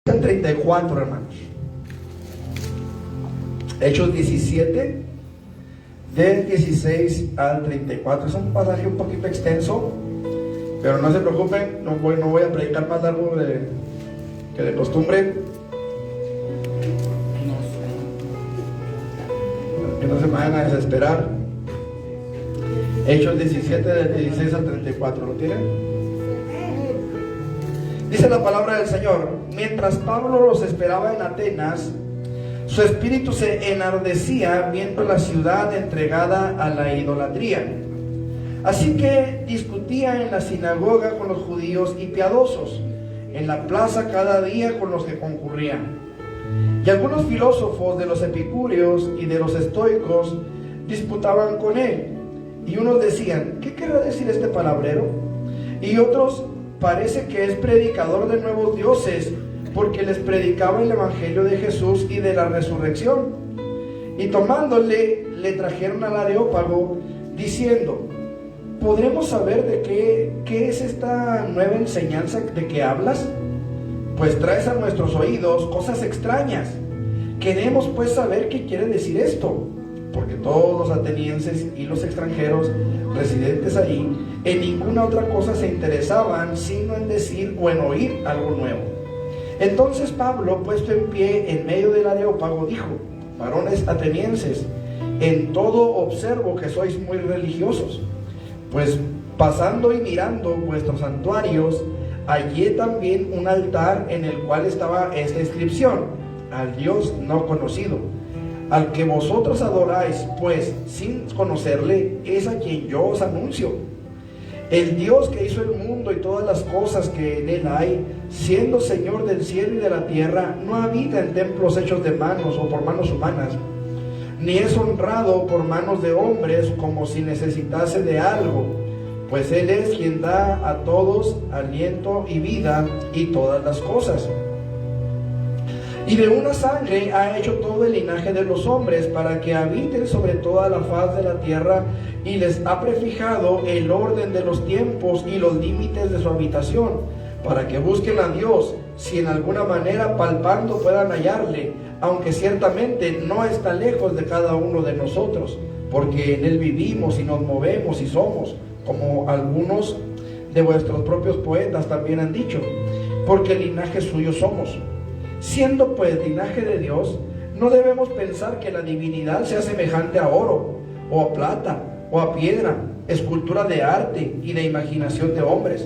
al 34, hermanos. Hechos 17, del 16 al 34. Es un pasaje un poquito extenso, pero no se preocupen, no voy a predicar más largo que de costumbre. Que no se me vayan a desesperar. Hechos 17, del 16 al 34. ¿Lo tienen? Dice la palabra del Señor: mientras Pablo los esperaba en Atenas, su espíritu se enardecía viendo la ciudad entregada a la idolatría. Así que discutía en la sinagoga con los judíos y piadosos, en la plaza cada día con los que concurrían. Y algunos filósofos de los epicúreos y de los estoicos disputaban con él. Y unos decían: ¿qué querrá decir este palabrero? Y otros: parece que es predicador de nuevos dioses, porque les predicaba el evangelio de Jesús y de la resurrección. Y tomándole, le trajeron al Areópago, diciendo: ¿podremos saber de qué es esta nueva enseñanza de que hablas? Pues traes a nuestros oídos cosas extrañas. Queremos pues saber qué quiere decir esto, porque todos los atenienses y los extranjeros residentes allí en ninguna otra cosa se interesaban sino en decir o en oír algo nuevo. Entonces Pablo, puesto en pie en medio del Areópago, dijo: varones atenienses, en todo observo que sois muy religiosos, pues pasando y mirando vuestros santuarios, hallé también un altar en el cual estaba esta inscripción: al Dios no conocido, al que vosotros adoráis, pues sin conocerle, es a quien yo os anuncio. El Dios que hizo el mundo y todas las cosas que en él hay, siendo Señor del cielo y de la tierra, no habita en templos hechos de manos o por manos humanas, ni es honrado por manos de hombres como si necesitase de algo, pues él es quien da a todos aliento y vida y todas las cosas. Y de una sangre ha hecho todo el linaje de los hombres, para que habiten sobre toda la faz de la tierra, y les ha prefijado el orden de los tiempos y los límites de su habitación, para que busquen a Dios, si en alguna manera palpando puedan hallarle, aunque ciertamente no está lejos de cada uno de nosotros, porque en él vivimos y nos movemos y somos, como algunos de vuestros propios poetas también han dicho, porque linaje suyo somos. Siendo pues linaje de Dios, no debemos pensar que la divinidad sea semejante a oro, o a plata, o a piedra, escultura de arte y de imaginación de hombres.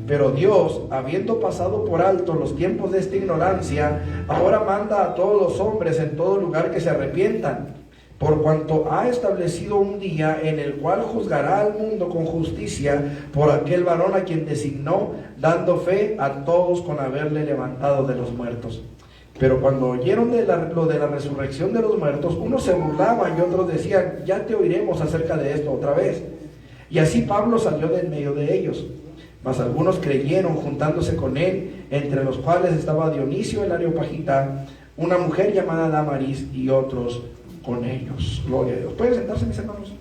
Pero Dios, habiendo pasado por alto los tiempos de esta ignorancia, ahora manda a todos los hombres en todo lugar que se arrepientan, por cuanto ha establecido un día en el cual juzgará al mundo con justicia por aquel varón a quien designó, dando fe a todos con haberle levantado de los muertos. Pero cuando oyeron lo de la resurrección de los muertos, unos se burlaban y otros decían: ya te oiremos acerca de esto otra vez. Y así Pablo salió de en medio de ellos. Mas algunos creyeron, juntándose con él, entre los cuales estaba Dionisio el Areopagita, una mujer llamada Damaris, y otros con ellos. Gloria a Dios. ¿Pueden sentarse, mis hermanos?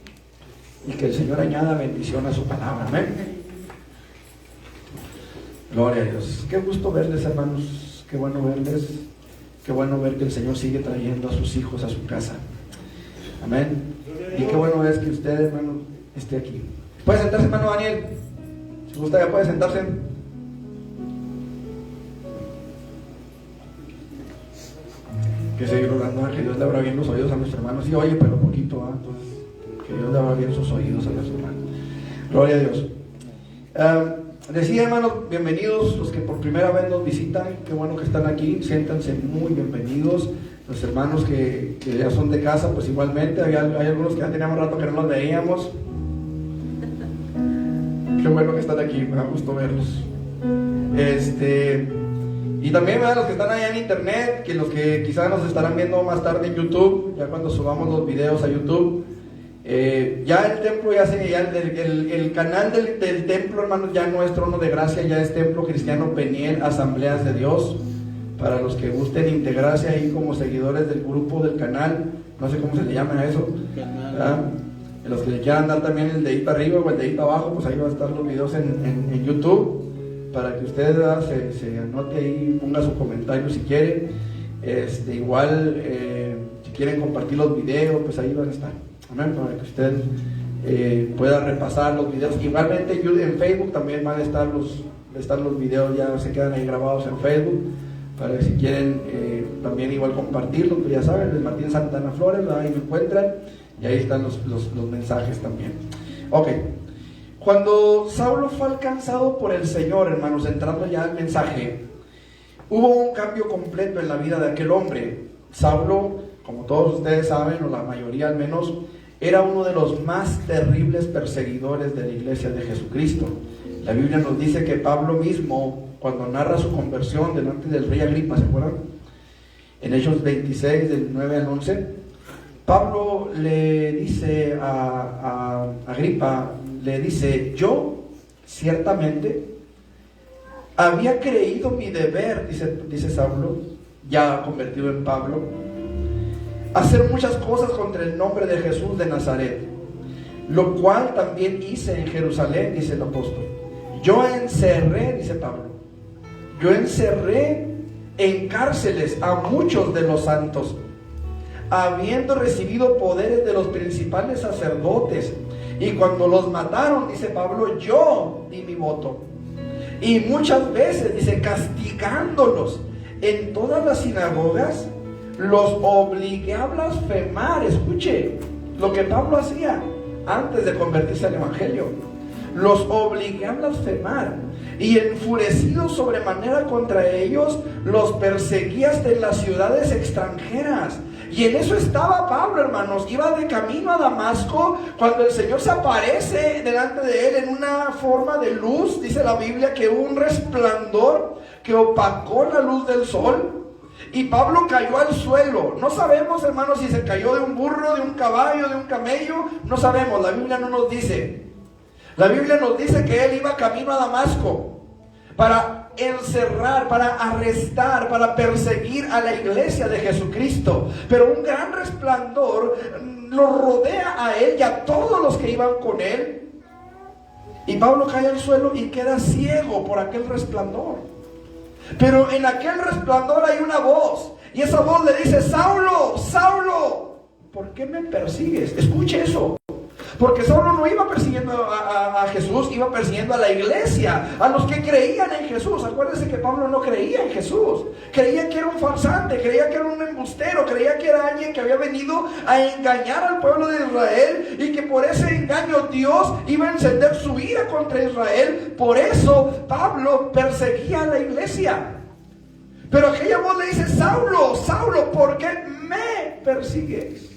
Y que el Señor añada bendición a su palabra. Amén. Gloria a Dios. Qué gusto verles, hermanos. Qué bueno verles. Qué bueno ver que el Señor sigue trayendo a sus hijos a su casa. Amén. Y qué bueno es que usted, hermano, esté aquí. ¿Puede sentarse, hermano Daniel? Si gusta, ya puede sentarse. Que seguir orando, que Dios le abra bien los oídos a nuestros hermanos. Sí, oye, pero poquito, entonces, que Dios le abra bien sus oídos a nuestros hermanos. Gloria a Dios. Decía, hermanos, bienvenidos los que por primera vez nos visitan. Qué bueno que están aquí, siéntanse muy bienvenidos. Los hermanos que ya son de casa, pues igualmente. Hay algunos que ya teníamos rato que no los veíamos. Qué bueno que están aquí, me da gusto verlos. Y también a los que están allá en internet, que los que quizás nos estarán viendo más tarde en YouTube, ya cuando subamos los videos a YouTube. Ya el templo, el canal del templo, hermanos, ya no es Trono de Gracia, ya es Templo Cristiano Peniel, Asambleas de Dios. Para los que gusten integrarse ahí como seguidores del grupo del canal, no sé cómo se le llama a eso. Los que le quieran dar también el dedito arriba o el dedito abajo, pues ahí va a estar los videos en YouTube. para que usted se anote ahí, ponga su comentario si quiere. Igual, si quieren compartir los videos, pues ahí van a estar. Amén, para que usted pueda repasar los videos. Igualmente en Facebook también van a estar los videos, ya se quedan ahí grabados en Facebook, para que si quieren también igual compartirlos, pues ya saben, el Martín Santana Flores, ahí me encuentran, y ahí están los mensajes también. Ok, cuando Saulo fue alcanzado por el Señor, hermanos, entrando ya al mensaje, hubo un cambio completo en la vida de aquel hombre. Saulo, como todos ustedes saben, o la mayoría al menos, era uno de los más terribles perseguidores de la iglesia de Jesucristo. La Biblia nos dice que Pablo mismo, cuando narra su conversión delante del rey Agripa, ¿se acuerdan? En Hechos 26, del 9 al 11, Pablo le dice a Agripa, le dice: yo ciertamente había creído mi deber, dice Saulo, ya convertido en Pablo, hacer muchas cosas contra el nombre de Jesús de Nazaret, lo cual también hice en Jerusalén, dice el apóstol. Yo encerré, dice Pablo, yo encerré en cárceles a muchos de los santos, habiendo recibido poderes de los principales sacerdotes, y cuando los mataron, dice Pablo, yo di mi voto. Y muchas veces, dice, castigándolos en todas las sinagogas, los obligué a blasfemar. Escuche lo que Pablo hacía antes de convertirse al evangelio. Los obligué a blasfemar, y enfurecido sobremanera contra ellos, los perseguí hasta en las ciudades extranjeras. Y en eso estaba Pablo, hermanos. Iba de camino a Damasco cuando el Señor se aparece delante de él en una forma de luz. Dice la Biblia que hubo un resplandor que opacó la luz del sol, y Pablo cayó al suelo. No sabemos, hermanos, si se cayó de un burro, de un caballo, de un camello. No sabemos, la Biblia no nos dice. La Biblia nos dice que él iba camino a Damasco para encerrar, para arrestar, para perseguir a la iglesia de Jesucristo. Pero un gran resplandor lo rodea a él y a todos los que iban con él. Y Pablo cae al suelo y queda ciego por aquel resplandor. Pero en aquel resplandor hay una voz, y esa voz le dice: Saulo, Saulo, ¿por qué me persigues? Escuche eso. Porque Saulo no iba persiguiendo a Jesús, iba persiguiendo a la iglesia, a los que creían en Jesús. Acuérdense que Pablo no creía en Jesús. Creía que era un farsante, creía que era un embustero, creía que era alguien que había venido a engañar al pueblo de Israel, y que por ese engaño Dios iba a encender su ira contra Israel. Por eso Pablo perseguía a la iglesia. Pero aquella voz le dice: Saulo, Saulo, ¿por qué me persigues?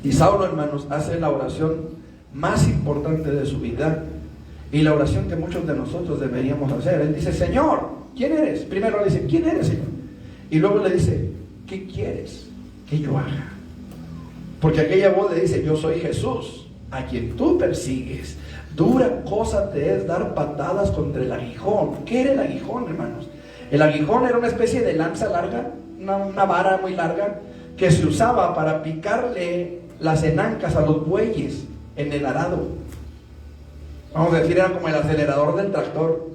Y Saulo, hermanos, hace la oración más importante de su vida, y la oración que muchos de nosotros deberíamos hacer. Él dice: Señor, ¿quién eres? Primero le dice: ¿quién eres, Señor? Y luego le dice: ¿qué quieres que yo haga? Porque aquella voz le dice: yo soy Jesús, a quien tú persigues. Dura cosa te es dar patadas contra el aguijón. ¿Qué era el aguijón, hermanos? El aguijón era una especie de lanza larga, una vara muy larga, que se usaba para picarle las enancas a los bueyes en el arado. Vamos a decir, era como el acelerador del tractor.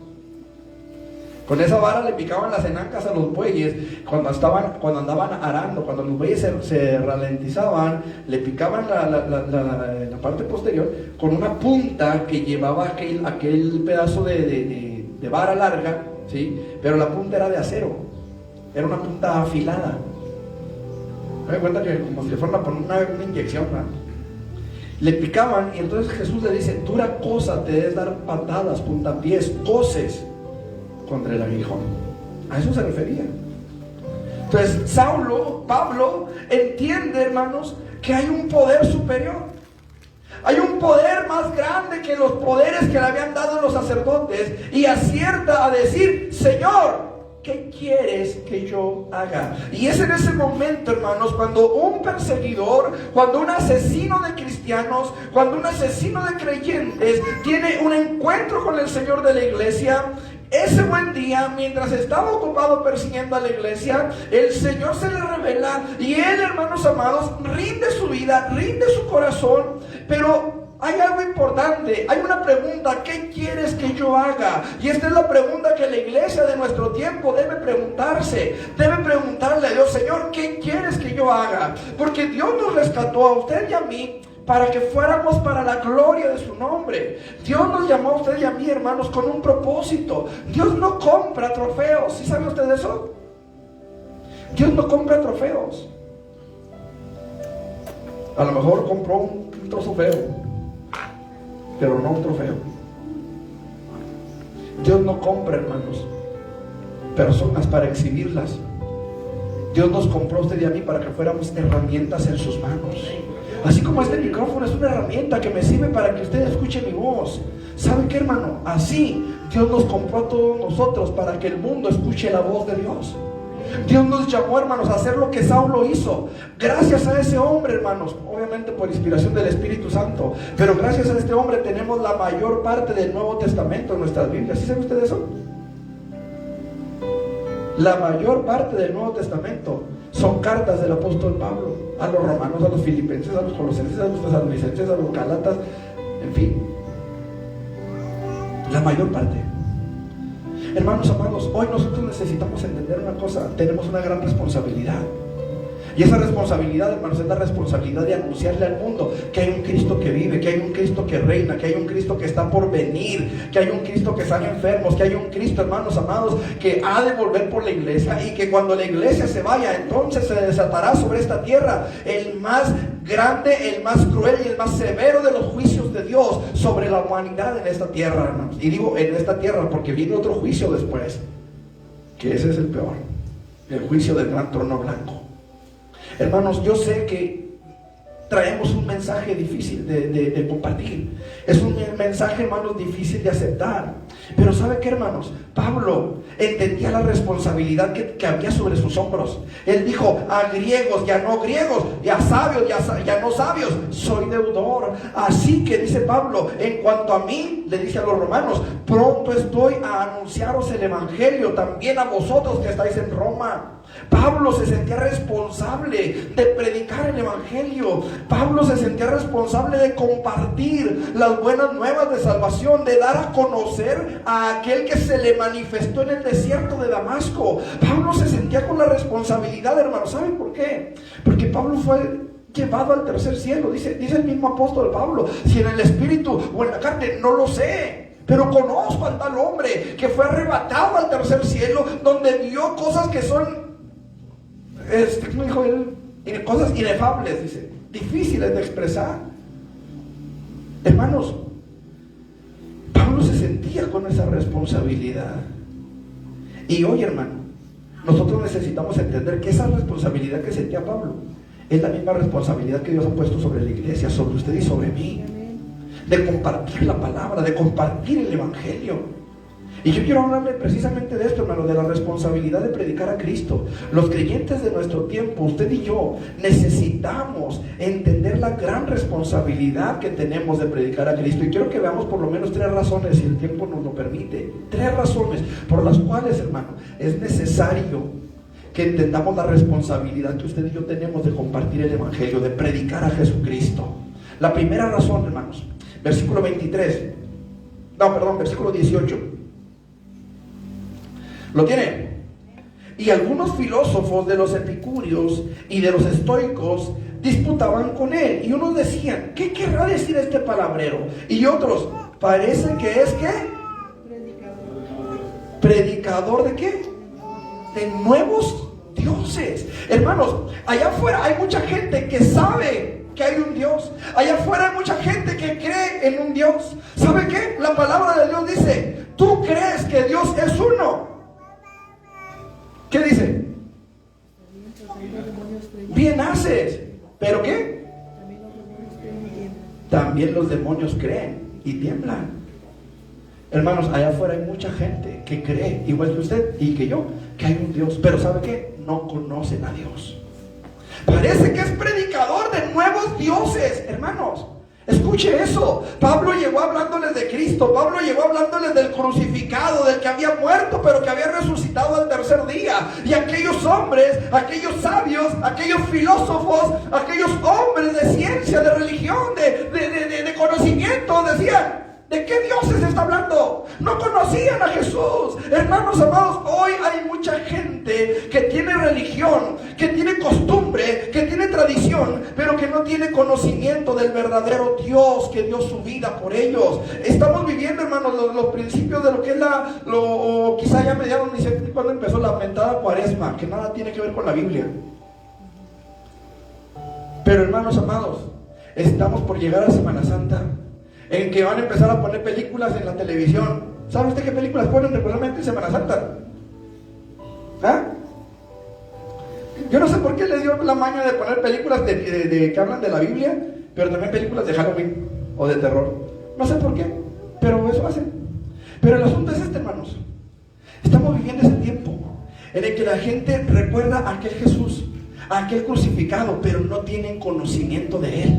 Con esa vara le picaban las enancas a los bueyes cuando andaban arando. Cuando los bueyes se ralentizaban, le picaban la parte posterior con una punta que llevaba aquel pedazo de vara larga, ¿sí? Pero la punta era de acero, era una punta afilada. Me doy cuenta que como si fuera una inyección, ¿verdad? Le picaban, y entonces Jesús le dice: dura cosa te es dar patadas, puntapiés, coces contra el aguijón. A eso se refería. Entonces Pablo entiende, hermanos, que hay un poder superior. Hay un poder más grande que los poderes que le habían dado los sacerdotes, y acierta a decir: Señor, ¿qué quieres que yo haga? Y es en ese momento, hermanos, cuando un perseguidor, cuando un asesino de cristianos, cuando un asesino de creyentes tiene un encuentro con el Señor de la iglesia. Ese buen día, mientras estaba ocupado persiguiendo a la iglesia, el Señor se le revela, y él, hermanos amados, rinde su vida, rinde su corazón. Pero hay algo importante, hay una pregunta: ¿qué quieres que yo haga? Y esta es la pregunta que la iglesia de nuestro tiempo debe preguntarse. Debe preguntarle a Dios: Señor, ¿qué quieres que yo haga? Porque Dios nos rescató a usted y a mí para que fuéramos para la gloria de su nombre. Dios nos llamó a usted y a mí, hermanos, con un propósito. Dios no compra trofeos. ¿Sí sabe usted eso? Dios no compra trofeos. A lo mejor compró un trozo feo, pero no un trofeo. Dios no compra, hermanos, personas para exhibirlas. Dios nos compró a usted y a mí para que fuéramos herramientas en sus manos. Así como este micrófono es una herramienta que me sirve para que usted escuche mi voz. ¿Sabe qué, hermano? Así Dios nos compró a todos nosotros para que el mundo escuche la voz de Dios. Dios nos llamó, hermanos, a hacer lo que Saulo hizo. Gracias a ese hombre, hermanos, obviamente por inspiración del Espíritu Santo, pero gracias a este hombre tenemos la mayor parte del Nuevo Testamento en nuestras Biblias. ¿Sí sabe usted eso? La mayor parte del Nuevo Testamento son cartas del apóstol Pablo a los romanos, a los filipenses, a los colosenses, a los tesalonicenses, a los gálatas, en fin, la mayor parte. Hermanos amados, hoy nosotros necesitamos entender una cosa: tenemos una gran responsabilidad. Y esa responsabilidad, hermanos, es la responsabilidad de anunciarle al mundo que hay un Cristo que vive, que hay un Cristo que reina, que hay un Cristo que está por venir, que hay un Cristo que sana enfermos, que hay un Cristo, hermanos amados, que ha de volver por la iglesia, y que cuando la iglesia se vaya, entonces se desatará sobre esta tierra el más grande, el más cruel y el más severo de los juicios de Dios sobre la humanidad en esta tierra, hermanos. Y digo en esta tierra porque viene otro juicio después, que ese es el peor, el juicio del gran trono blanco. Hermanos, yo sé que traemos un mensaje difícil de compartir. Es un mensaje, hermanos, difícil de aceptar. Pero ¿sabe qué, hermanos? Pablo entendía la responsabilidad que había sobre sus hombros. Él dijo: a griegos, ya no griegos, y a sabios, ya no sabios, soy deudor. Así que, dice Pablo, en cuanto a mí, le dice a los romanos, pronto estoy a anunciaros el evangelio, también a vosotros que estáis en Roma. Pablo se sentía responsable de predicar el evangelio. Pablo se sentía responsable de compartir las buenas nuevas de salvación, de dar a conocer a aquel que se le manifestó en el desierto de Damasco. Pablo se sentía con la responsabilidad, hermanos. ¿Saben por qué? Porque Pablo fue llevado al tercer cielo. Dice el mismo apóstol Pablo: si en el espíritu o en la carne, no lo sé, pero conozco al tal hombre que fue arrebatado al tercer cielo, donde vio cosas que son, ¿cómo dijo él? Cosas inefables, dice, difíciles de expresar. Hermanos, Pablo se sentía con esa responsabilidad. Y hoy, hermano, nosotros necesitamos entender que esa responsabilidad que sentía Pablo es la misma responsabilidad que Dios ha puesto sobre la iglesia, sobre usted y sobre mí, de compartir la palabra, de compartir el evangelio. Y yo quiero hablarle precisamente de esto, hermano, de la responsabilidad de predicar a Cristo. Los creyentes de nuestro tiempo, usted y yo, necesitamos entender la gran responsabilidad que tenemos de predicar a Cristo. Y quiero que veamos por lo menos 3 razones, si el tiempo nos lo permite. 3 razones por las cuales, hermano, es necesario que entendamos la responsabilidad que usted y yo tenemos de compartir el evangelio, de predicar a Jesucristo. La primera razón, hermanos, versículo 18. ¿Lo tiene? Y algunos filósofos de los epicúreos y de los estoicos disputaban con él, y unos decían: ¿qué querrá decir este palabrero? Y otros: parece que es ¿qué? ¿Predicador de qué? De nuevos dioses. Hermanos, allá afuera hay mucha gente que sabe que hay un Dios. Allá afuera hay mucha gente que cree en un Dios. ¿Sabe qué? La palabra de Dios dice: tú crees que Dios es uno. ¿Qué dice? Bien haces. ¿Pero qué? También los demonios creen y tiemblan. Hermanos, allá afuera hay mucha gente que cree, igual que usted y que yo, que hay un Dios. Pero ¿sabe qué? No conocen a Dios. Parece que es predicador de nuevos dioses. Hermanos, escuche eso. Pablo llegó hablándoles de Cristo. Pablo llegó hablándoles del crucificado, del que había muerto pero que había resucitado al tercer tercer día. Y aquellos hombres, aquellos sabios, aquellos filósofos, aquellos hombres de ciencia, de religión, de conocimiento, decían: ¿de qué dioses está hablando? No conocían a Jesús. Hermanos amados, hoy hay mucha gente que tiene religión, que tiene costumbre, que tiene tradición, pero que no tiene conocimiento del verdadero Dios que dio su vida por ellos. Estamos viviendo, hermanos, los principios de lo que es quizá ya mediados ni sé cuándo empezó la mentada cuaresma, que nada tiene que ver con la Biblia. Pero, hermanos amados, estamos por llegar a Semana Santa, en que van a empezar a poner películas en la televisión. ¿Sabe usted qué películas ponen regularmente en Semana Santa? ¿Ah? Yo no sé por qué les dio la maña de poner películas que hablan de la Biblia, pero también películas de Halloween o de terror. No sé por qué, pero eso hacen. Pero el asunto es este, hermanos. Estamos viviendo ese tiempo en el que la gente recuerda a aquel Jesús, a aquel crucificado, pero no tienen conocimiento de Él.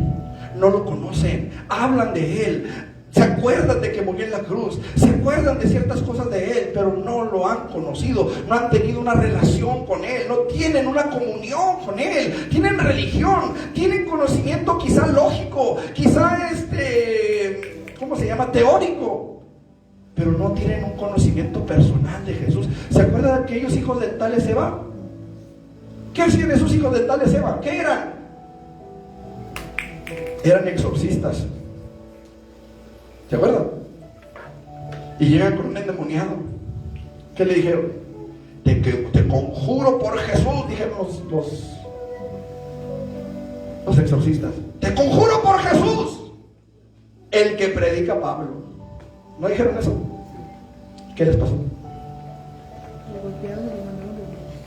No lo conocen, hablan de Él, se acuerdan de que murió en la cruz, se acuerdan de ciertas cosas de Él, pero no lo han conocido, no han tenido una relación con Él, no tienen una comunión con Él. Tienen religión, tienen conocimiento quizá lógico, quizá ¿cómo se llama? Teórico, pero no tienen un conocimiento personal de Jesús. ¿Se acuerdan de aquellos hijos de tal Eva? ¿Qué hacían esos hijos de tal Eva? ¿Qué eran? Eran exorcistas. ¿Se acuerdan? Y llegan con un endemoniado. ¿Qué le dijeron? Te conjuro por Jesús, dijeron los exorcistas. Te conjuro por Jesús, el que predica Pablo. ¿No dijeron eso? ¿Qué les pasó? Le golpearon y mandaron.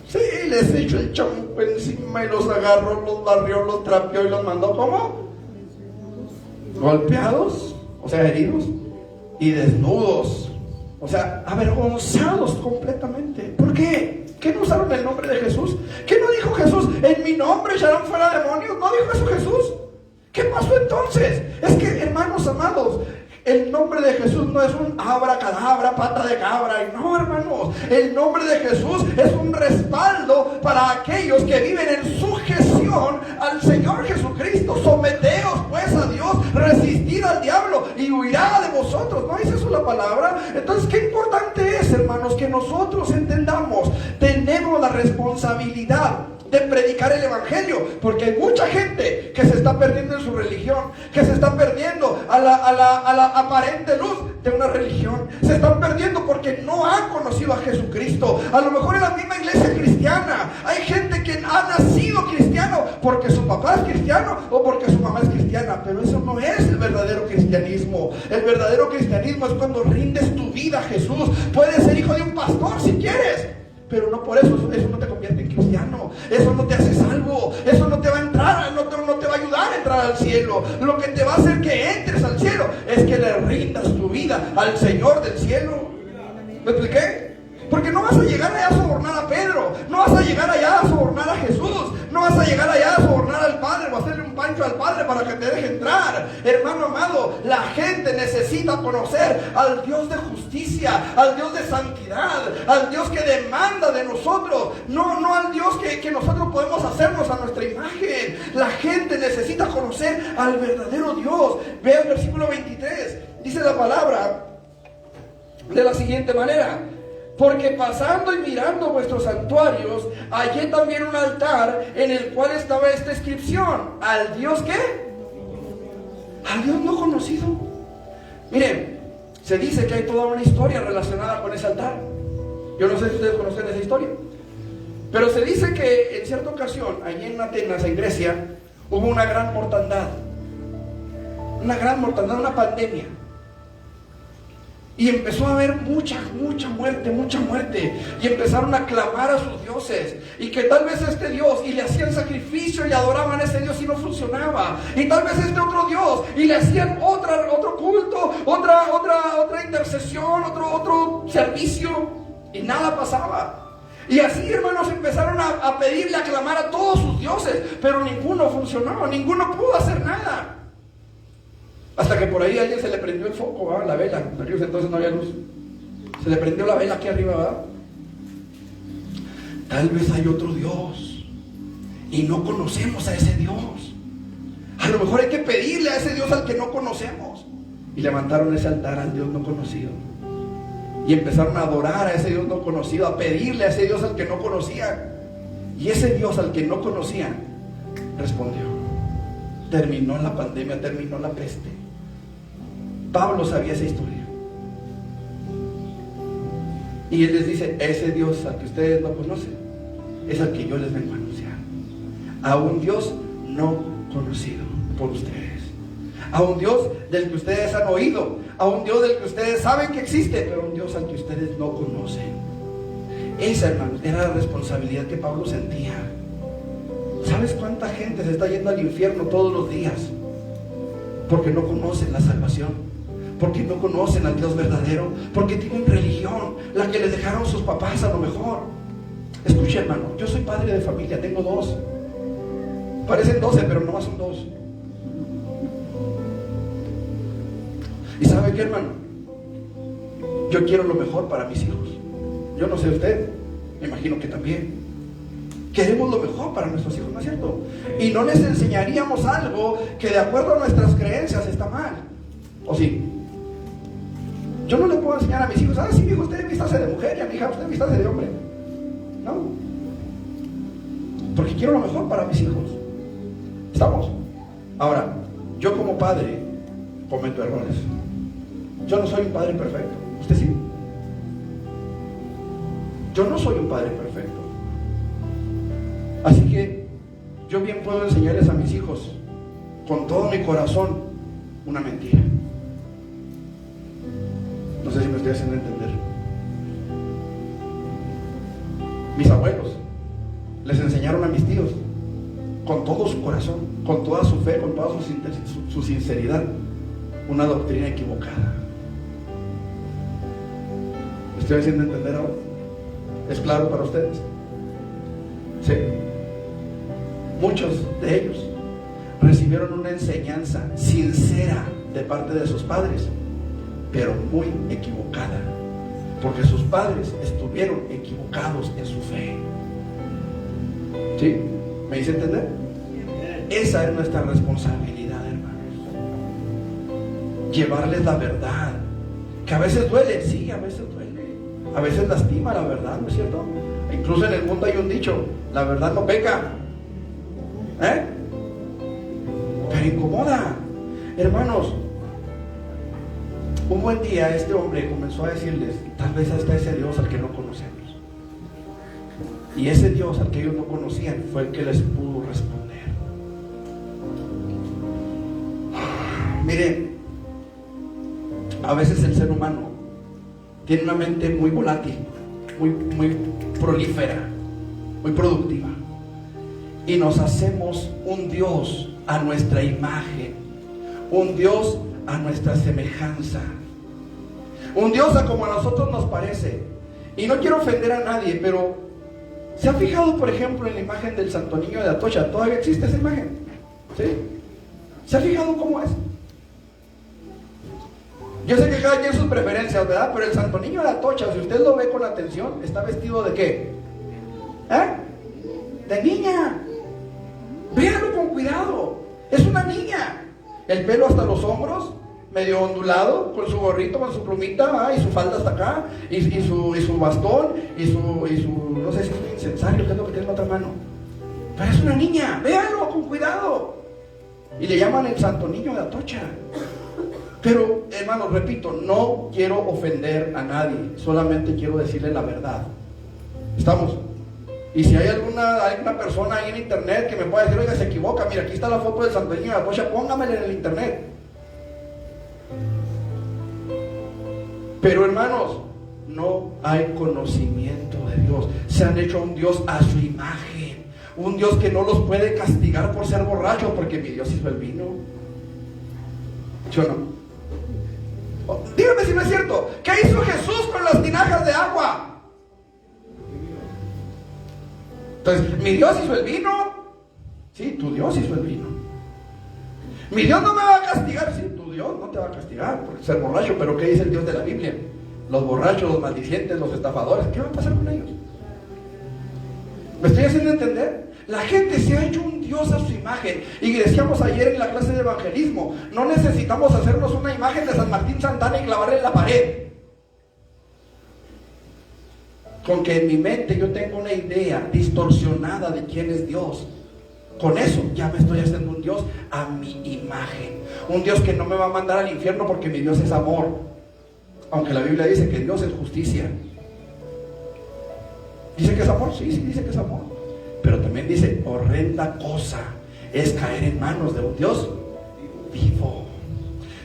Sí, les echó el champo encima y los agarró, los barrió, los trapeó y los mandó, ¿cómo? Golpeados, o sea, heridos y desnudos, o sea, avergonzados completamente. ¿Por qué? ¿Qué no usaron el nombre de Jesús? ¿Qué no dijo Jesús? En mi nombre echarán fuera demonios. ¿No dijo eso Jesús? ¿Qué pasó entonces? Es que, hermanos amados, el nombre de Jesús no es un abracadabra, pata de cabra. Y no, hermanos, el nombre de Jesús es un respaldo para aquellos que viven en sujeción al Señor Jesucristo. Someteos pues a Dios, resistid al diablo y huirá de vosotros. ¿No es eso la palabra? Entonces, qué importante es, hermanos, que nosotros entendamos, tenemos la responsabilidad de predicar el evangelio, porque hay mucha gente que se está perdiendo en su religión, que se está perdiendo a la aparente luz de una religión, se están perdiendo porque no han conocido a Jesucristo. A lo mejor en la misma iglesia cristiana hay gente que ha nacido cristiano porque su papá es cristiano o porque su mamá es cristiana, pero eso no es el verdadero cristianismo. El verdadero cristianismo es cuando rindes tu vida a Jesús. Puedes ser hijo de un pastor si quieres, pero no por eso no te convierte en cristiano, eso no te hace salvo, eso no te va a entrar, no te va a ayudar a entrar al cielo. Lo que te va a hacer que entres al cielo es que le rindas tu vida al Señor del cielo. ¿Me expliqué? Porque no vas a llegar allá a sobornar a Pedro, no vas a llegar allá a sobornar a Jesús, no vas a llegar allá a sobornar al Padre o a hacerle un pancho al Padre para que te deje entrar. Hermano amado, la gente necesita conocer al Dios de justicia, al Dios de santidad, al Dios que demanda de nosotros, no al Dios que nosotros podemos hacernos a nuestra imagen. La gente necesita conocer al verdadero Dios. Ve el versículo 23, dice la palabra de la siguiente manera: porque pasando y mirando vuestros santuarios, hallé también un altar en el cual estaba esta inscripción: ¿al Dios qué? Al Dios no conocido. Miren, se dice que hay toda una historia relacionada con ese altar. Yo no sé si ustedes conocen esa historia, pero se dice que en cierta ocasión, allí en Atenas, en Grecia, hubo una gran mortandad, una pandemia. Y empezó a haber mucha muerte. Y empezaron a clamar a sus dioses. Y que tal vez este Dios, y le hacían sacrificio y adoraban a ese Dios y no funcionaba. Y tal vez este otro Dios, y le hacían otro culto, otra intercesión, otro servicio. Y nada pasaba. Y así, hermanos, empezaron a pedirle, a clamar a todos sus dioses. Pero ninguno funcionó, ninguno pudo hacer nada. Hasta que por ahí a alguien se le prendió el foco, ¿verdad? La vela. En aquellos entonces no había luz. Se le prendió la vela aquí arriba, ¿verdad? Tal vez hay otro Dios y no conocemos a ese Dios. A lo mejor hay que pedirle a ese Dios al que no conocemos. Y levantaron ese altar al Dios no conocido. Y empezaron a adorar a ese Dios no conocido, a pedirle a ese Dios al que no conocían. Y ese Dios al que no conocían respondió. Terminó la pandemia, terminó la peste. Pablo sabía esa historia. Y él les dice, ese Dios al que ustedes no conocen es al que yo les vengo a anunciar. A un Dios no conocido por ustedes. A un Dios del que ustedes han oído. A un Dios del que ustedes saben que existe, pero un Dios al que ustedes no conocen. Esa, hermanos, era la responsabilidad que Pablo sentía. ¿Sabes cuánta gente se está yendo al infierno todos los días? Porque no conocen la salvación, porque no conocen al Dios verdadero, porque tienen religión, la que les dejaron sus papás a lo mejor. Escucha, hermano, yo soy padre de familia, tengo 2. Parecen 12, pero nomás son 2. ¿Y sabe qué, hermano? Yo quiero lo mejor para mis hijos. Yo no sé usted, me imagino que también. Queremos lo mejor para nuestros hijos, ¿no es cierto? Y no les enseñaríamos algo que de acuerdo a nuestras creencias está mal. ¿O sí? Yo no le puedo enseñar a mis hijos, sí, hijo, usted vístase de mujer, y a mi hija, usted vístase de hombre. No. Porque quiero lo mejor para mis hijos. ¿Estamos? Ahora, yo como padre cometo errores. Yo no soy un padre perfecto. ¿Usted sí? Yo no soy un padre perfecto. Así que yo bien puedo enseñarles a mis hijos con todo mi corazón una mentira. No sé si me estoy haciendo entender. Mis abuelos les enseñaron a mis tíos con todo su corazón, con toda su fe, con toda su sinceridad, una doctrina equivocada. ¿Me estoy haciendo entender ahora? ¿Es claro para ustedes? Sí. Muchos de ellos recibieron una enseñanza sincera de parte de sus padres, pero muy equivocada, porque sus padres estuvieron equivocados en su fe. ¿Sí? ¿Me hice entender? Esa es nuestra responsabilidad, hermanos. Llevarles la verdad, que a veces duele, sí, a veces duele, a veces lastima la verdad, ¿no es cierto? Incluso en el mundo hay un dicho, la verdad no peca, pero incomoda. Hermanos, un buen día este hombre comenzó a decirles, tal vez está ese Dios al que no conocemos. Y ese Dios al que ellos no conocían fue el que les pudo responder. Miren, a veces el ser humano tiene una mente muy volátil, muy prolífera, muy productiva, y nos hacemos un Dios a nuestra imagen, un Dios a nuestra semejanza, un Dios a como a nosotros nos parece. Y no quiero ofender a nadie, pero ¿se ha fijado, por ejemplo, en la imagen del Santo Niño de Atocha? ¿Todavía existe esa imagen? ¿Sí? ¿Se ha fijado cómo es? Yo sé que cada quien sus preferencias, ¿verdad? Pero el Santo Niño de Atocha, si usted lo ve con atención, está vestido ¿de qué? De niña. Véanlo con cuidado. Es una niña. El pelo hasta los hombros, medio ondulado, con su gorrito, con su plumita, y su falda hasta acá, y su bastón, y su, no sé si es un incensario, que es lo que tiene en la otra mano. Pero es una niña. Véanlo con cuidado. Y le llaman el Santo Niño de Atocha. Pero, hermanos, repito, no quiero ofender a nadie, solamente quiero decirle la verdad. ¿Estamos? Y si hay alguna persona ahí en internet que me pueda decir, oiga, se equivoca, mira, aquí está la foto del Santo Niño de Atocha, póngamela en el internet. Pero, hermanos, no hay conocimiento de Dios. Se han hecho un Dios a su imagen, un Dios que no los puede castigar por ser borrachos, porque mi Dios hizo el vino. ¿Sí o no? Dígame si no es cierto. ¿Qué hizo Jesús con las tinajas de agua? Entonces, ¿mi Dios hizo el vino? Sí, tu Dios hizo el vino. ¿Mi Dios no me va a castigar? Sí, tu Dios no te va a castigar por ser borracho. Pero ¿qué dice el Dios de la Biblia? Los borrachos, los maldicientes, los estafadores, ¿qué va a pasar con ellos? ¿Me estoy haciendo entender? La gente se ha hecho un Dios a su imagen. Y decíamos ayer en la clase de evangelismo, no necesitamos hacernos una imagen de San Martín Santana y clavarla en la pared. Con que en mi mente yo tengo una idea distorsionada de quién es Dios, con eso ya me estoy haciendo un Dios a mi imagen. Un Dios que no me va a mandar al infierno porque mi Dios es amor. Aunque la Biblia dice que Dios es justicia. ¿Dice que es amor? Sí, dice que es amor. Pero también dice, horrenda cosa es caer en manos de un Dios vivo.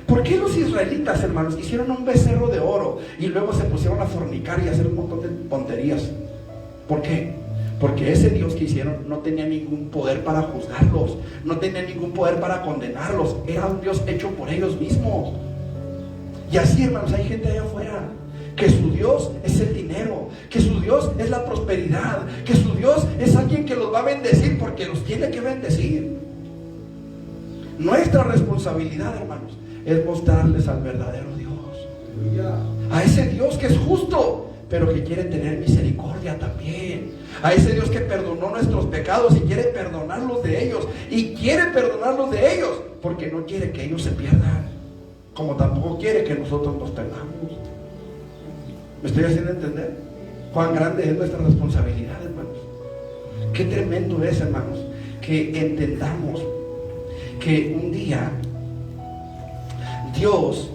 ¿Por qué los israelitas, hermanos, hicieron un becerro de oro y luego se pusieron a fornicar y a hacer un montón de tonterías? ¿Por qué? Porque ese Dios que hicieron no tenía ningún poder para juzgarlos, no tenía ningún poder para condenarlos. Era un Dios hecho por ellos mismos. Y así, hermanos, hay gente allá afuera que su Dios es el dinero, que su Dios es la prosperidad, que su Dios es alguien que los va a bendecir porque los tiene que bendecir. Nuestra responsabilidad, hermanos, es mostrarles al verdadero Dios, a ese Dios que es justo, pero que quiere tener misericordia también, a ese Dios que perdonó nuestros pecados y quiere perdonarlos de ellos, y quiere perdonarlos de ellos porque no quiere que ellos se pierdan, como tampoco quiere que nosotros nos perdamos. ¿Me estoy haciendo entender? Cuán grande es nuestra responsabilidad, hermanos. Qué tremendo es, hermanos, que entendamos que un día Dios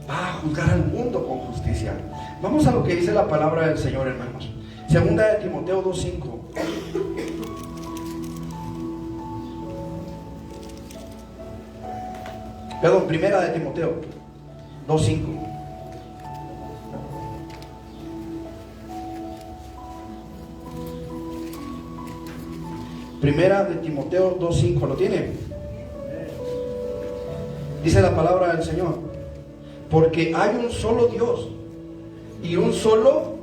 va a juzgar al mundo con justicia. Vamos a lo que dice la palabra del Señor, hermanos. Segunda de Timoteo 2:5. Perdón, primera de Timoteo 2:5. Primera de Timoteo 2:5. ¿Lo tiene? Dice la palabra del Señor: porque hay un solo Dios y un solo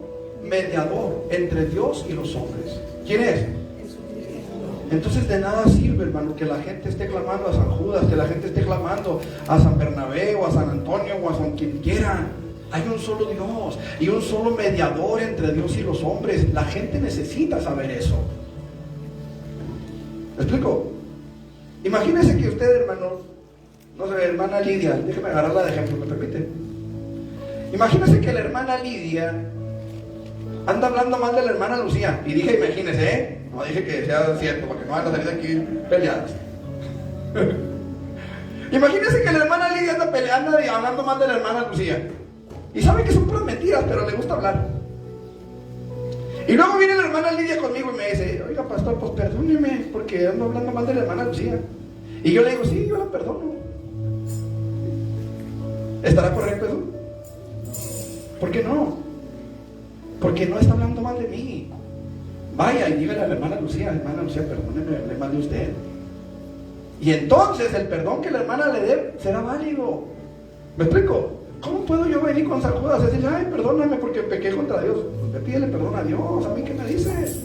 mediador entre Dios y los hombres. ¿Quién es? Entonces de nada sirve, hermano, que la gente esté clamando a San Judas, que la gente esté clamando a San Bernabé o a San Antonio o a San quien quiera. Hay un solo Dios y un solo mediador entre Dios y los hombres. La gente necesita saber eso. ¿Me explico? Imagínese que usted, hermano, no sé, hermana Lidia, déjeme agarrarla de ejemplo, ¿me permite? Imagínese que la hermana Lidia anda hablando mal de la hermana Lucía. Y dije, imagínese, ¿eh? No dije que sea cierto, porque no van a salir de aquí peleadas. Imagínese que la hermana Lidia anda peleando y hablando mal de la hermana Lucía. Y sabe que son puras mentiras, pero le gusta hablar. Y luego viene la hermana Lidia conmigo y me dice: oiga, pastor, pues perdóneme, porque ando hablando mal de la hermana Lucía. Y yo le digo: sí, yo la perdono. ¿Estará correcto eso? ¿Por qué no? Porque no está hablando mal de mí. Vaya y dígale a la hermana Lucía: hermana Lucía, perdóneme, hablé mal de usted. Y entonces el perdón que la hermana le dé será válido. ¿Me explico? ¿Cómo puedo yo venir con San Judas y decirle: ay, perdóname porque pequé contra Dios? Pues pídele perdón a Dios. ¿A mí qué me dices?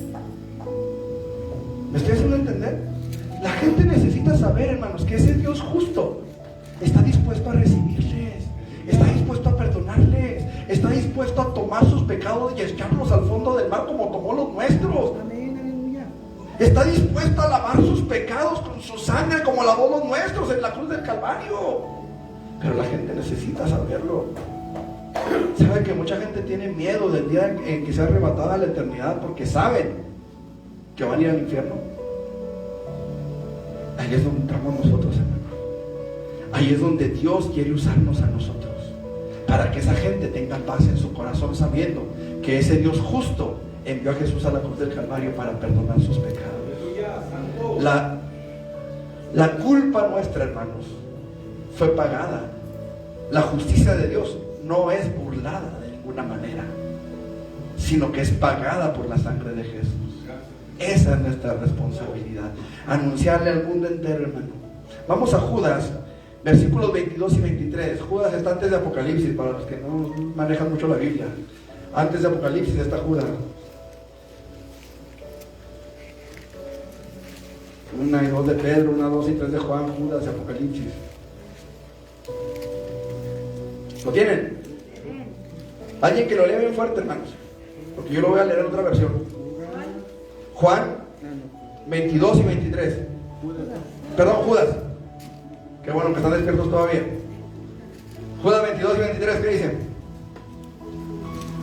¿Me estoy haciendo entender? La gente necesita saber, hermanos, que ese Dios justo está dispuesto a recibirles, está dispuesto a perdonarles, está dispuesto a tomar sus pecados y echarlos al fondo del mar como tomó los nuestros. Amén, aleluya. Está dispuesto a lavar sus pecados con su sangre como lavó los nuestros en la cruz del Calvario. Pero la gente necesita saberlo. ¿Sabe que mucha gente tiene miedo del día en que sea arrebatada a la eternidad porque saben que van a ir al infierno? Ahí es donde entramos nosotros, hermano. Ahí es donde Dios quiere usarnos a nosotros, para que esa gente tenga paz en su corazón, sabiendo que ese Dios justo envió a Jesús a la cruz del Calvario para perdonar sus pecados. La culpa nuestra, hermanos, fue pagada. La justicia de Dios no es burlada de ninguna manera, sino que es pagada por la sangre de Jesús. Esa es nuestra responsabilidad, anunciarle al mundo entero, hermano. Vamos a Judas, versículos 22 y 23. Judas está antes de Apocalipsis, para los que no manejan mucho la Biblia. Antes de Apocalipsis está Judas. 1 y 2 de Pedro, 1, 2 y 3 de Juan, Judas y Apocalipsis. ¿Lo tienen? Alguien que lo lea bien fuerte, hermanos, porque yo lo voy a leer en otra versión. Juan 22 y 23. Perdón, Judas. Qué bueno que están despiertos todavía. Judas 22 y 23, ¿qué dicen?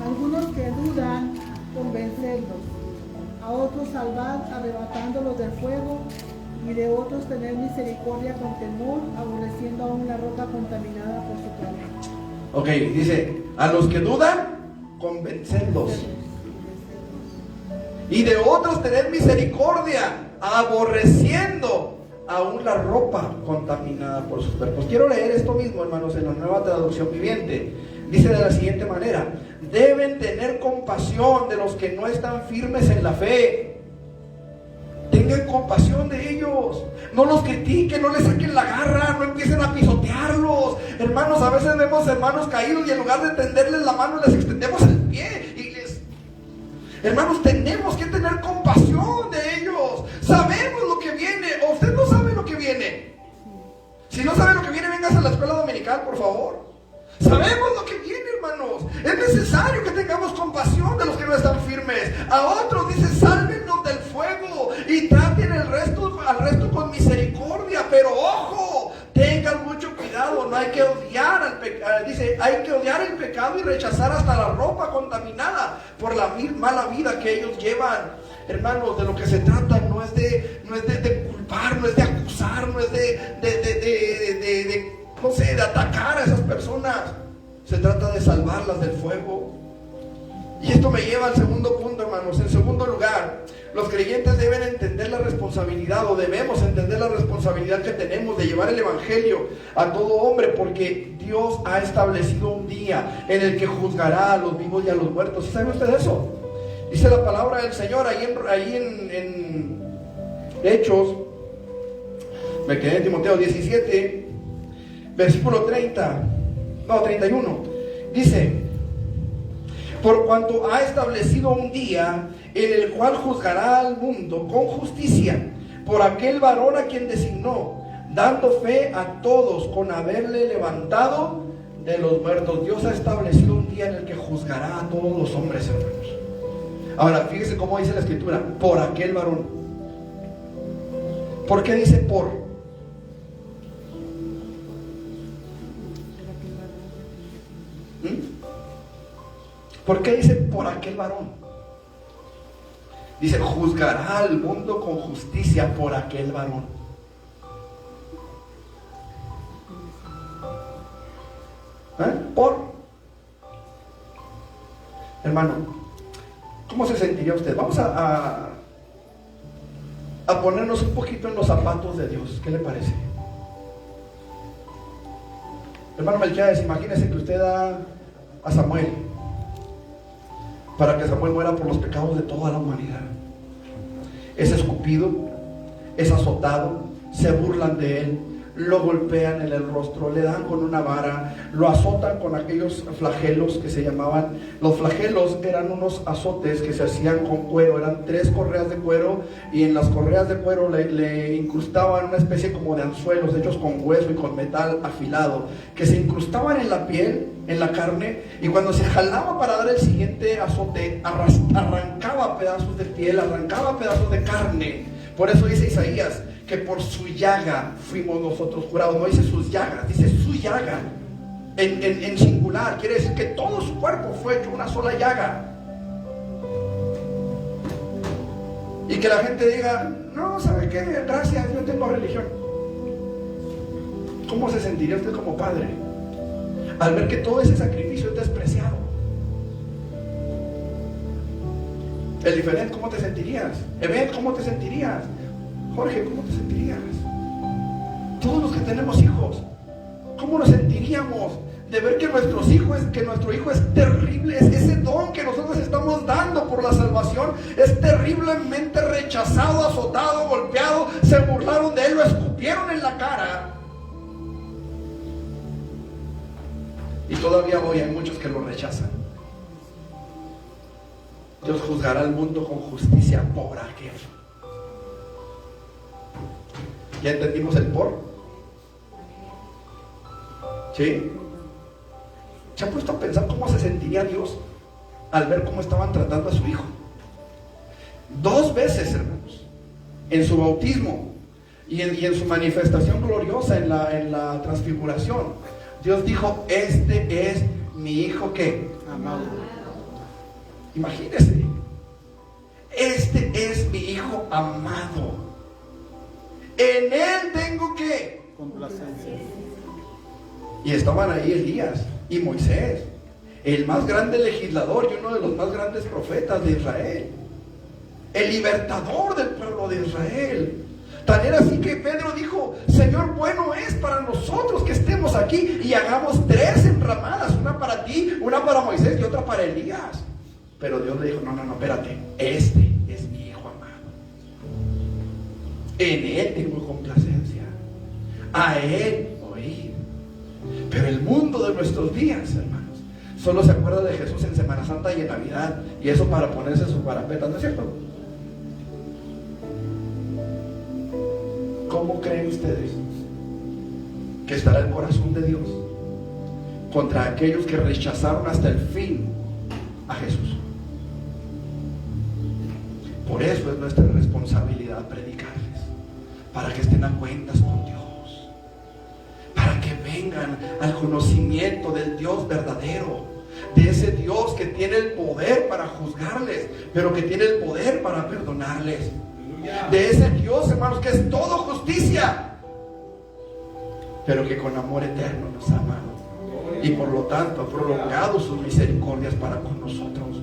Algunos que dudan, convencerlos. A otros salvad, arrebatándolos del fuego. Y de otros tener misericordia con temor, aborreciendo aún la ropa contaminada por su calor. Ok, dice, a los que dudan, convencerlos. Y de otros tener misericordia, aborreciendo aún la ropa contaminada por sus cuerpos. Quiero leer esto mismo, hermanos, en la Nueva Traducción Viviente. Dice de la siguiente manera: deben tener compasión de los que no están firmes en la fe. Tengan compasión de ellos. No los critiquen, no les saquen la garra, no empiecen a pisotearlos. Hermanos, a veces vemos hermanos caídos y en lugar de tenderles la mano les extendemos el pie y les... Hermanos, tenemos que tener compasión de ellos. Sabemos lo que viene, o usted no sabe lo que viene. Si no sabe lo que viene, véngase a la escuela dominical, por favor. Sabemos lo que viene, hermanos. Es necesario que tengamos compasión de los que no están firmes. A otros dice, sálvennos del fuego y traten al resto con misericordia. Pero ojo, tengan mucho cuidado. No hay que odiar al pecado. Dice, hay que odiar el pecado y rechazar hasta la ropa contaminada por la mala vida que ellos llevan. Hermanos, de lo que se trata no es de culpar, no es de acusar, no es de atacar a esas personas. Se trata de salvarlas del fuego. Y esto me lleva al segundo punto, hermanos. En segundo lugar, los creyentes deben entender la responsabilidad, o debemos entender la responsabilidad que tenemos de llevar el evangelio a todo hombre, porque Dios ha establecido un día en el que juzgará a los vivos y a los muertos. ¿Sí sabe usted eso? Dice la palabra del Señor ahí en Hechos, me quedé en Timoteo 17, versículo 31, dice: por cuanto ha establecido un día en el cual juzgará al mundo con justicia por aquel varón a quien designó, dando fe a todos con haberle levantado de los muertos. Dios ha establecido un día en el que juzgará a todos los hombres, hermanos. Ahora, fíjese cómo dice la escritura: por aquel varón. ¿Por qué dice por? ¿Por qué dice por aquel varón? Dice, juzgará al mundo con justicia por aquel varón. Por. Hermano, ¿cómo se sentiría usted? Vamos a ponernos un poquito en los zapatos de Dios. ¿Qué le parece? Hermano Melquiades, imagínese que usted da a Samuel para que Samuel muera por los pecados de toda la humanidad. Es escupido, es azotado, se burlan de él, lo golpean en el rostro, le dan con una vara, lo azotan con aquellos flagelos que se llamaban, los flagelos eran unos azotes que se hacían con cuero, eran 3 correas de cuero, y en las correas de cuero le incrustaban una especie como de anzuelos hechos con hueso y con metal afilado, que se incrustaban en la piel, en la carne, y cuando se jalaba para dar el siguiente azote, arrancaba pedazos de piel, arrancaba pedazos de carne. Por eso dice Isaías que por su llaga fuimos nosotros curados. No dice sus llagas, dice su llaga en singular. Quiere decir que todo su cuerpo fue hecho una sola llaga. Y que la gente diga, no, ¿sabe qué? Gracias, yo tengo religión. ¿Cómo se sentiría usted como padre al ver que todo ese sacrificio es despreciado? El diferente, ¿cómo te sentirías? Evet, ¿cómo te sentirías? Jorge, ¿cómo te sentirías? Todos los que tenemos hijos, ¿cómo nos sentiríamos de ver que nuestro hijo es terrible? Ese don que nosotros estamos dando por la salvación es terriblemente rechazado, azotado, golpeado. Se burlaron de él, lo escupieron en la cara. Y todavía hoy hay muchos que lo rechazan. Dios juzgará al mundo con justicia por aquel. ¿Ya entendimos el por? ¿Sí? ¿Se ha puesto a pensar cómo se sentiría Dios al ver cómo estaban tratando a su hijo? 2 veces, hermanos, en su bautismo y en su manifestación gloriosa en la transfiguración. Dios dijo: este es mi hijo que amado. Imagínese, este es mi hijo amado, en él tengo que complacencia. Y estaban ahí Elías y Moisés, el más grande legislador y uno de los más grandes profetas de Israel, el libertador del pueblo de Israel. Tan era así que Pedro dijo: Señor, bueno es para nosotros que estemos aquí y hagamos 3 enramadas, una para ti, una para Moisés y otra para Elías. Pero Dios le dijo: no, espérate, este es mi hijo amado, en él tengo complacencia, a él oír. Pero el mundo de nuestros días, hermanos, solo se acuerda de Jesús en Semana Santa y en Navidad, y eso para ponerse su parapeta, ¿no es cierto? ¿Cómo creen ustedes que estará el corazón de Dios contra aquellos que rechazaron hasta el fin a Jesús? Por eso es nuestra responsabilidad predicarles, para que estén a cuentas con Dios, para que vengan al conocimiento del Dios verdadero, de ese Dios que tiene el poder para juzgarles, pero que tiene el poder para perdonarles. De ese Dios, hermanos, que es todo justicia, pero que con amor eterno nos ha amado y por lo tanto ha prolongado sus misericordias para con nosotros.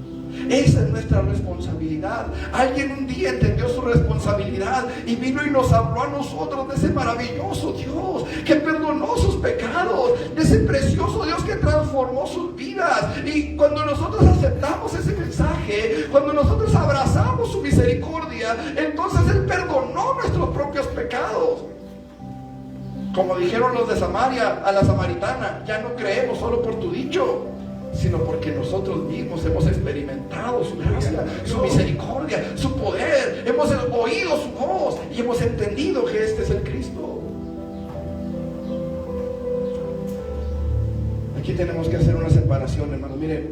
Esa es nuestra responsabilidad. Alguien un día entendió su responsabilidad y vino y nos habló a nosotros de ese maravilloso Dios que perdonó sus pecados, de ese precioso Dios que transformó sus vidas. Y cuando nosotros aceptamos ese mensaje, cuando nosotros abrazamos su misericordia, entonces Él perdonó nuestros propios pecados. Como dijeron los de Samaria a la samaritana: ya no creemos solo por tu dicho, sino porque nosotros mismos hemos experimentado su gracia, su misericordia, su poder. Hemos oído su voz y hemos entendido que este es el Cristo. Aquí tenemos que hacer una separación, hermanos. Miren,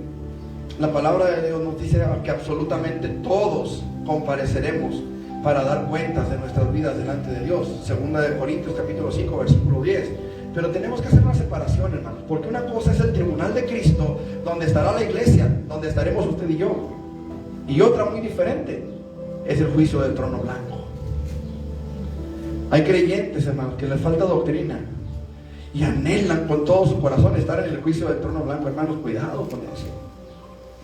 la palabra de Dios nos dice que absolutamente todos compareceremos para dar cuentas de nuestras vidas delante de Dios. Segunda de Corintios capítulo 5 versículo 10. Pero tenemos que hacer una separación, hermanos, porque una cosa es el tribunal de Cristo, donde estará la iglesia, donde estaremos usted y yo, y otra muy diferente es el juicio del trono blanco. Hay creyentes, hermanos, que les falta doctrina y anhelan con todo su corazón estar en el juicio del trono blanco. Hermanos, cuidado con eso.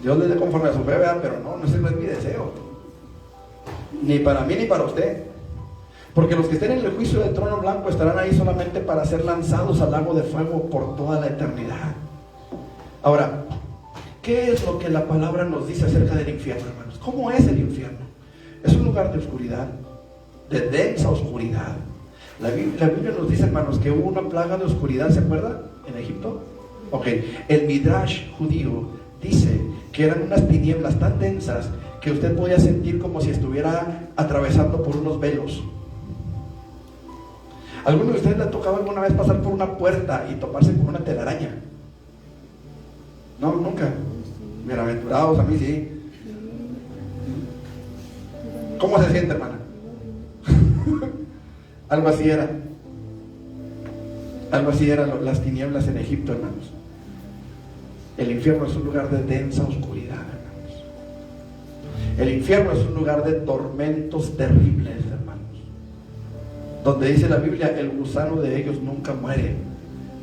Dios les dé conforme a su fe, ¿verdad? Pero no ese no es mi deseo, ni para mí ni para usted. Porque los que estén en el juicio del trono blanco estarán ahí solamente para ser lanzados al lago de fuego por toda la eternidad. Ahora, ¿qué es lo que la palabra nos dice acerca del infierno, hermanos? ¿Cómo es el infierno? Es un lugar de oscuridad, de densa oscuridad. La Biblia nos dice, hermanos, que hubo una plaga de oscuridad, ¿se acuerda? En Egipto. Ok, el Midrash judío dice que eran unas tinieblas tan densas que usted podía sentir como si estuviera atravesando por unos velos. ¿Alguno de ustedes le ha tocado alguna vez pasar por una puerta y toparse con una telaraña? No, nunca. Bienaventurados, a mí sí. ¿Cómo se siente, hermana? Algo así era. Algo así eran las tinieblas en Egipto, hermanos. El infierno es un lugar de densa oscuridad, hermanos. El infierno es un lugar de tormentos terribles, hermanos. Donde dice la Biblia: el gusano de ellos nunca muere.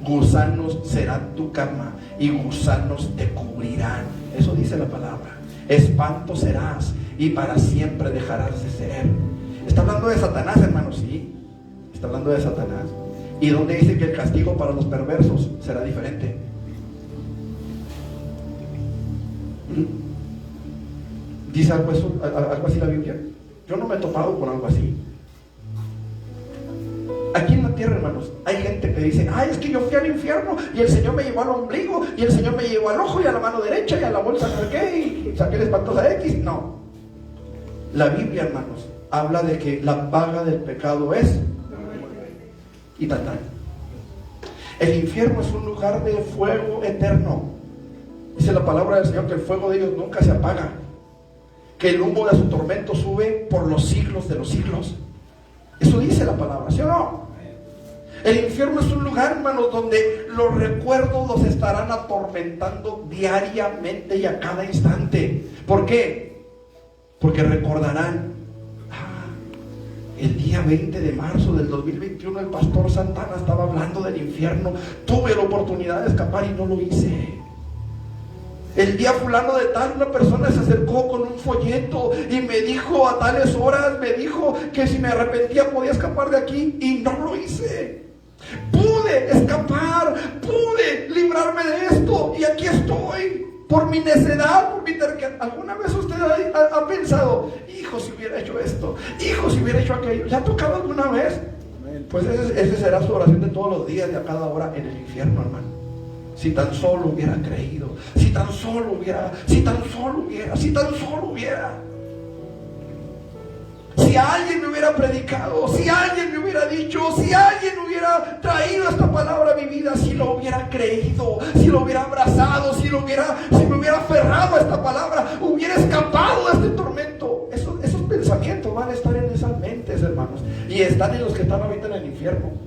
Gusanos serán tu cama y gusanos te cubrirán. Eso dice la palabra. Espanto serás y para siempre dejarás de ser. Está hablando de Satanás, hermanos, sí. Está hablando de Satanás. ¿Y donde dice que el castigo para los perversos será diferente? ¿Dice algo así la Biblia? Yo no me he topado con algo así. Aquí en la tierra, hermanos, hay gente que dice: ay, es que yo fui al infierno y el Señor me llevó al ombligo y el Señor me llevó al ojo y a la mano derecha y a la bolsa de qué y saqué la espantosa X. No. La Biblia, hermanos, habla de que la paga del pecado es y tal. El infierno es un lugar de fuego eterno. Dice la palabra del Señor que el fuego de ellos nunca se apaga, que el humo de su tormento sube por los siglos de los siglos. Eso dice la palabra, ¿sí o no? El infierno es un lugar, hermanos, donde los recuerdos los estarán atormentando diariamente y a cada instante. ¿Por qué? Porque recordarán, el día 20 de marzo del 2021 el pastor Santana estaba hablando del infierno. Tuve la oportunidad de escapar y no lo hice. El día fulano de tal, una persona se acercó con un folleto y me dijo a tales horas, me dijo que si me arrepentía podía escapar de aquí, y no lo hice. Pude escapar, pude librarme de esto, y aquí estoy, por mi necedad, por mi terquedad. ¿Alguna vez usted ha pensado, hijo, si hubiera hecho esto, hijo, si hubiera hecho aquello? ¿Le ha tocado alguna vez? Pues esa será su oración de todos los días, de a cada hora en el infierno, hermano. Si tan solo hubiera creído, si tan solo hubiera. Si alguien me hubiera predicado, si alguien me hubiera dicho, si alguien hubiera traído esta palabra a mi vida, si lo hubiera creído, si lo hubiera abrazado, si me hubiera aferrado a esta palabra, hubiera escapado de este tormento. Esos pensamientos van a estar en esas mentes, hermanos, y están en los que están ahorita en el infierno.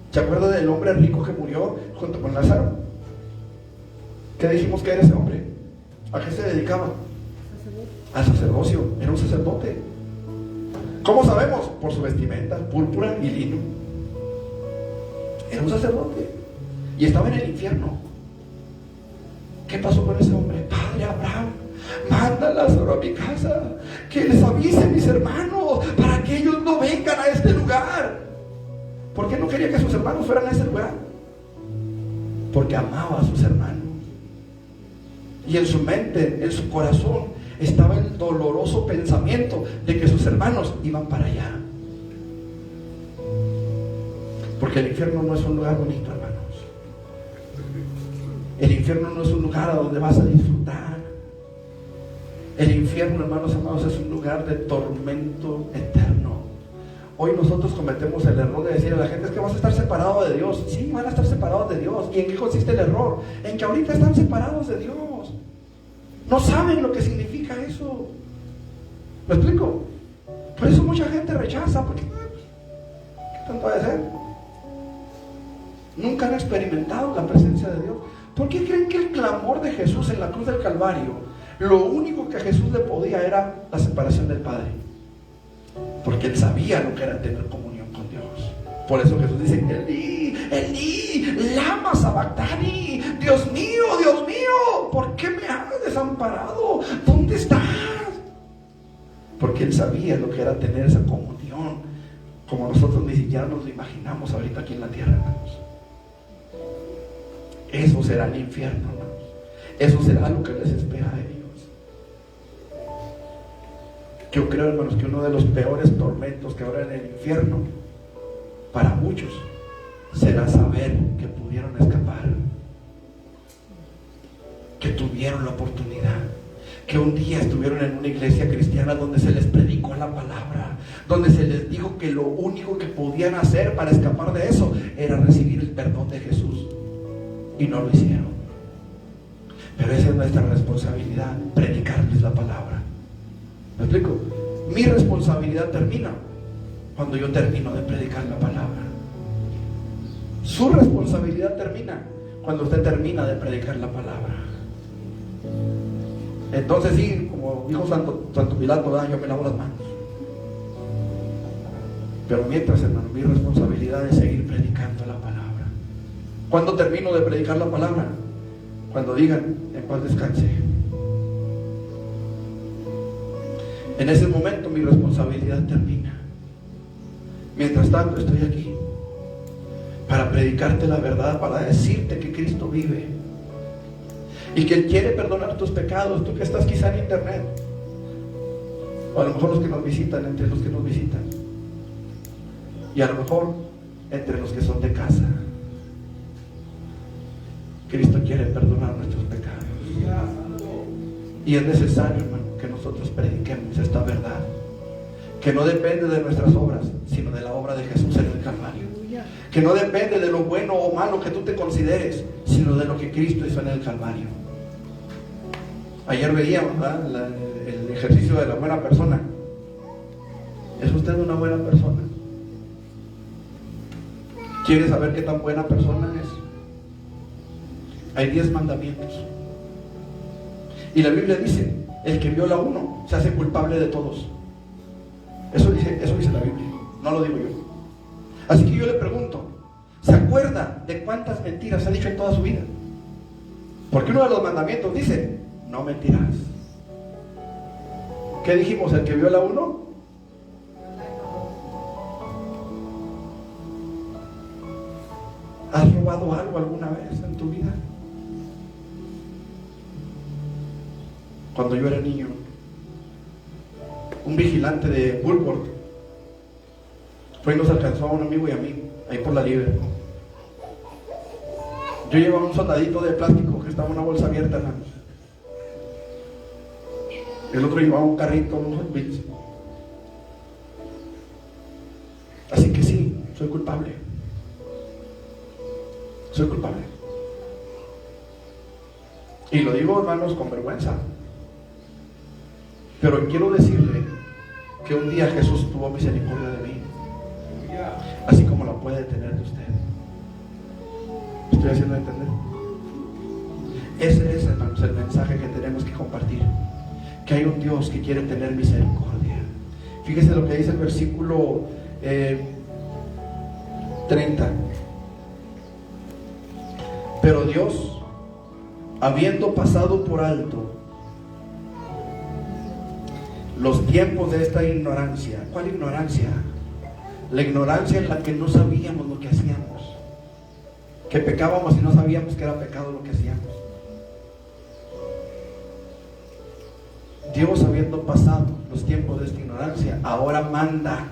¿Se acuerda del hombre rico que murió junto con Lázaro? ¿Qué dijimos que era ese hombre? ¿A qué se dedicaba? Al sacerdocio. Era un sacerdote. ¿Cómo sabemos? Por su vestimenta, púrpura y lino. Era un sacerdote y estaba en el infierno. ¿Qué pasó con ese hombre? Padre Abraham, manda a Lázaro a mi casa, que les avise a mis hermanos para que ellos no vengan a este lugar. ¿Por qué no quería que sus hermanos fueran a ese lugar? Porque amaba a sus hermanos. Y en su mente, en su corazón, estaba el doloroso pensamiento de que sus hermanos iban para allá. Porque el infierno no es un lugar bonito, hermanos. El infierno no es un lugar a donde vas a disfrutar. El infierno, hermanos amados, es un lugar de tormento eterno. Hoy nosotros cometemos el error de decir a la gente, es que vas a estar separado de Dios. Sí, van a estar separados de Dios. ¿Y en qué consiste el error? En que ahorita están separados de Dios. No saben lo que significa eso. ¿Me explico? Por eso mucha gente rechaza, porque ¿qué tanto va a ser? Nunca han experimentado la presencia de Dios. ¿Por qué creen que el clamor de Jesús en la cruz del Calvario, lo único que a Jesús le podía era la separación del Padre? Porque él sabía lo que era tener comunión con Dios. Por eso Jesús dice, Elí, lama sabactani, Dios mío, ¿por qué me has desamparado? ¿Dónde estás? Porque él sabía lo que era tener esa comunión, como nosotros ni siquiera nos lo imaginamos ahorita aquí en la tierra, hermanos. Eso será el infierno, hermanos. Eso será lo que les espera a ellos. Yo creo, hermanos, que uno de los peores tormentos que habrá en el infierno para muchos será saber que pudieron escapar, que tuvieron la oportunidad, que un día estuvieron en una iglesia cristiana donde se les predicó la palabra, donde se les dijo que lo único que podían hacer para escapar de eso era recibir el perdón de Jesús, y no lo hicieron. Pero esa es nuestra responsabilidad, predicarles la palabra. ¿Me explico? Mi responsabilidad termina cuando yo termino de predicar la palabra. Su responsabilidad termina cuando usted termina de predicar la palabra. Entonces sí, como dijo Santo Pilato, yo me lavo las manos. Pero mientras, hermano, mi responsabilidad es seguir predicando la palabra. ¿Cuándo termino de predicar la palabra? Cuando digan, en paz descanse. En ese momento mi responsabilidad termina. Mientras tanto estoy aquí para predicarte la verdad, para decirte que Cristo vive y que Él quiere perdonar tus pecados. Tú que estás quizá en internet, o a lo mejor los que nos visitan, entre los que nos visitan, y a lo mejor entre los que son de casa. Cristo quiere perdonar nuestros pecados, y es necesario, hermano, que nosotros prediquemos esta verdad, que no depende de nuestras obras, sino de la obra de Jesús en el Calvario, que no depende de lo bueno o malo que tú te consideres, sino de lo que Cristo hizo en el Calvario. Ayer veíamos, ¿verdad?, el ejercicio de la buena persona. ¿Es usted una buena persona? ¿Quiere saber qué tan buena persona es? Hay 10 mandamientos. Y la Biblia dice, el que viola uno se hace culpable de todos. Eso dice la Biblia, no lo digo yo. Así que yo le pregunto, ¿se acuerda de cuántas mentiras ha dicho en toda su vida? Porque uno de los mandamientos dice, no mentirás. ¿Qué dijimos? El que viola uno. ¿Has robado algo alguna vez en tu vida? Cuando yo era niño, un vigilante de Woolworth fue y nos alcanzó a un amigo y a mí, ahí por la Libre. Yo llevaba un soldadito de plástico que estaba en una bolsa abierta, hermanos. El otro llevaba un carrito, unos Hot Wheels. Así que sí, soy culpable. Soy culpable. Y lo digo, hermanos, con vergüenza. Pero quiero decirle que un día Jesús tuvo misericordia de mí, así como la puede tener de usted. ¿Estoy haciendo entender? Ese es, hermanos, el mensaje que tenemos que compartir. Que hay un Dios que quiere tener misericordia. Fíjese lo que dice el versículo 30. Pero Dios, habiendo pasado por alto los tiempos de esta ignorancia. ¿Cuál ignorancia? La ignorancia en la que no sabíamos lo que hacíamos, que pecábamos y no sabíamos que era pecado lo que hacíamos. Dios, habiendo pasado los tiempos de esta ignorancia, ahora manda,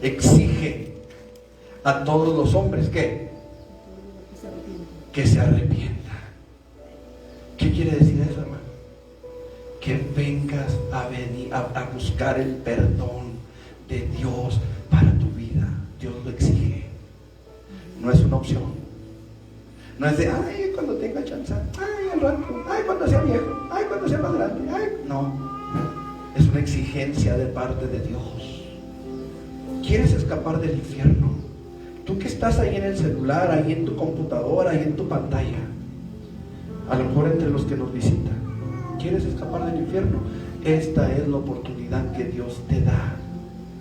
exige a todos los hombres que se arrepientan. ¿Qué quiere decir eso, hermano? Que vengas a buscar el perdón de Dios para tu vida. Dios lo exige. No es una opción. No es de, ay, cuando tenga chance, ay, al rato, ay, cuando sea viejo, ay, cuando sea más grande, ay. No, es una exigencia de parte de Dios. ¿Quieres escapar del infierno? Tú que estás ahí en el celular, ahí en tu computadora, ahí en tu pantalla, a lo mejor entre los que nos visitan, ¿quieres escapar del infierno? Esta es la oportunidad que Dios te da.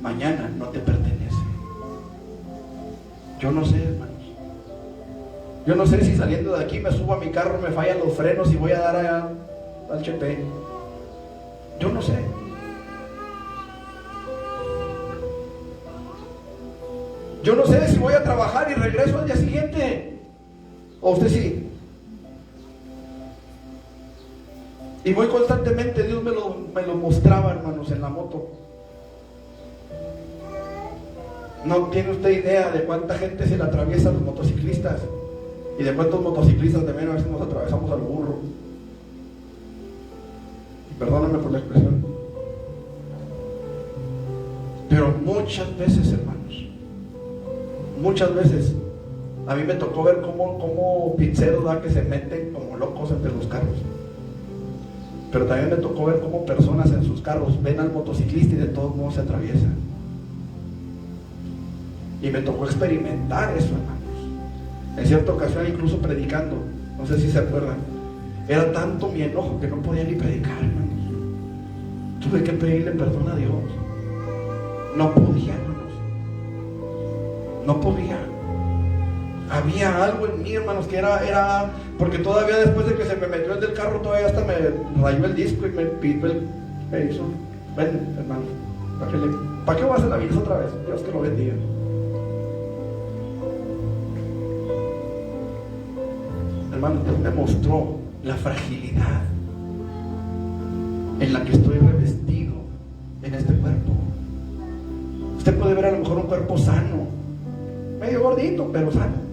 Mañana no te pertenece. Yo no sé, hermanos. Yo no sé si saliendo de aquí me subo a mi carro, me fallan los frenos y voy a dar allá al HP. Yo no sé. Yo no sé si voy a trabajar y regreso al día siguiente. ¿O usted sí? Y muy constantemente Dios me lo mostraba, hermanos, en la moto. No tiene usted idea de cuánta gente se le atraviesa a los motociclistas y de cuántos motociclistas también a veces nos atravesamos al burro. Y perdóname por la expresión. Pero muchas veces, hermanos, muchas veces a mí me tocó ver cómo pizzeros que se meten como locos entre los carros. Pero también me tocó ver cómo personas en sus carros ven al motociclista y de todos modos se atraviesan. Y me tocó experimentar eso, hermanos. En cierta ocasión, incluso predicando, no sé si se acuerdan, era tanto mi enojo que no podía ni predicar, hermanos. Tuve que pedirle perdón a Dios. No podía, hermanos. No podía. Había algo en mí, hermanos, que era porque todavía después de que se me metió el del carro, todavía hasta me rayó el disco y me hizo, ven, hermano, ¿para qué voy a hacer la vida otra vez? Dios que lo bendiga. Hermano, Dios me mostró la fragilidad en la que estoy revestido en este cuerpo. Usted puede ver a lo mejor un cuerpo sano, medio gordito, pero sano.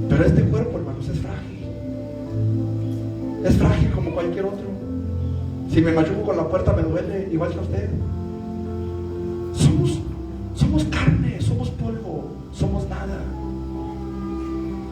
Pero este cuerpo, hermanos, es frágil. Es frágil como cualquier otro. Si me machuco con la puerta me duele, igual que a usted. Somos carne, somos polvo, somos nada.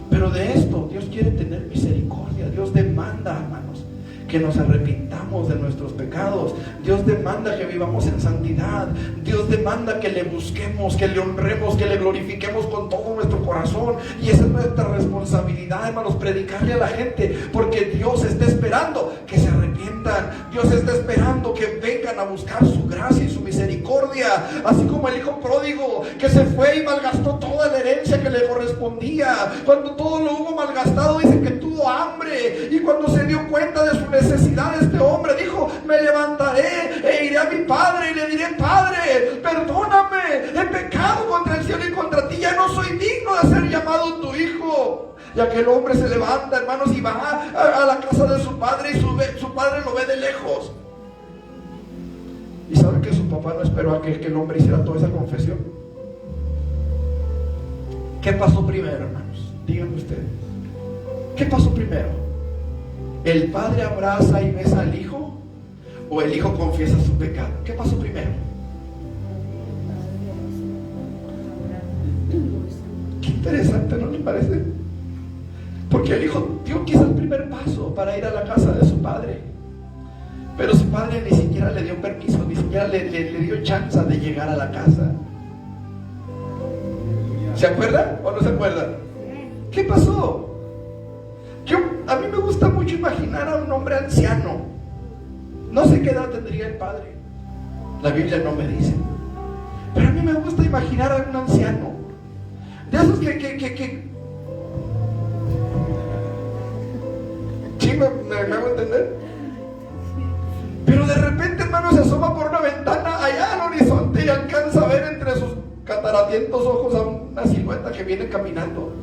Pero de esto Dios quiere tener misericordia. Dios demanda, hermanos, que nos arrepintamos de nuestros pecados. Dios demanda que vivamos en santidad. Dios demanda que le busquemos, que le honremos, que le glorifiquemos con todo nuestro corazón. Y esa es nuestra responsabilidad, hermanos, predicarle a la gente, porque Dios está esperando que se arrepientan. Dios está esperando que vengan a buscar su gracia y su misericordia, así como el hijo pródigo que se fue y malgastó toda la herencia que le correspondía. Cuando todo lo hubo malgastado, dice que tuvo hambre, y cuando se dio cuenta de su necesidad, este hombre dijo: me levantaré e iré a mi padre y le diré: Padre, perdóname, he pecado contra el cielo y contra ti, ya no soy digno de ser llamado tu hijo. Y aquel hombre se levanta, hermanos, y va a la casa de su padre, y su padre lo ve de lejos. Y sabe que su papá no esperó a que el hombre hiciera toda esa confesión. ¿Qué pasó primero, hermanos? Díganme ustedes. ¿Qué pasó primero? ¿El padre abraza y besa al hijo, o el hijo confiesa su pecado? ¿Qué pasó primero? Qué interesante, ¿no les parece? Porque el hijo dio quizás el primer paso para ir a la casa de su padre, pero su padre ni siquiera le dio permiso, ni siquiera le dio chance de llegar a la casa. ¿Se acuerdan o no se acuerdan? ¿Qué pasó? A mí me gusta mucho imaginar a un hombre anciano. No sé qué edad tendría el padre, la Biblia no me dice, pero a mí me gusta imaginar a un anciano, de esos que ¿sí me hago entender? Pero de repente, hermano, se asoma por una ventana allá al horizonte y alcanza a ver entre sus cataratientos ojos a una silueta que viene caminando.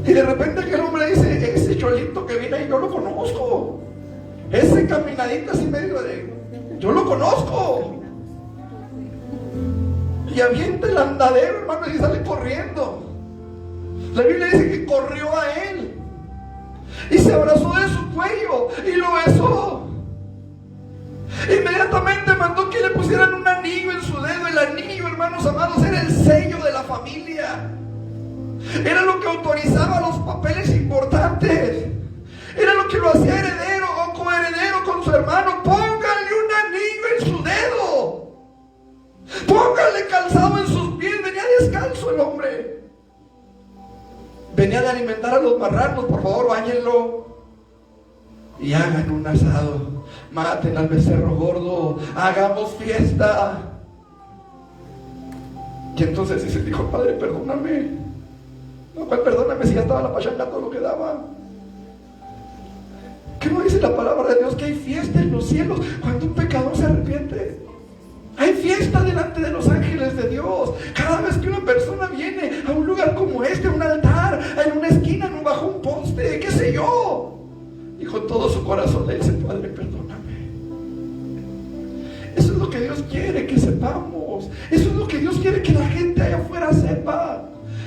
Y de repente aquel hombre dice: ese cholito que viene ahí, yo lo conozco. Ese caminadito así medio de... yo lo conozco. Y avienta el andadero, hermano, y sale corriendo. La Biblia dice que corrió a él y se abrazó de su cuello y lo besó. Inmediatamente mandó que le pusieran un anillo en su dedo. El anillo, hermanos amados, era el sello de la familia. Era lo que autorizaba los papeles importantes. Era lo que lo hacía heredero o coheredero con su hermano. Póngale un anillo en su dedo. Póngale calzado en sus pies. Venía descalzo el hombre. Venía de alimentar a los marranos. Por favor, báñenlo y hagan un asado. Maten al becerro gordo. Hagamos fiesta. Y entonces dijo: Padre, perdóname. No, perdóname si ya estaba la pachanga todo lo que daba. ¿Qué no dice la palabra de Dios? Que hay fiesta en los cielos cuando un pecador se arrepiente. Hay fiesta delante de los ángeles de Dios cada vez que una persona viene a un lugar como este, a un altar, en una esquina, bajo un poste, qué sé yo, y con todo su corazón le dice: Padre, perdóname. Eso es lo que Dios quiere que sepamos. Eso es lo que Dios quiere que la gente allá afuera sepa.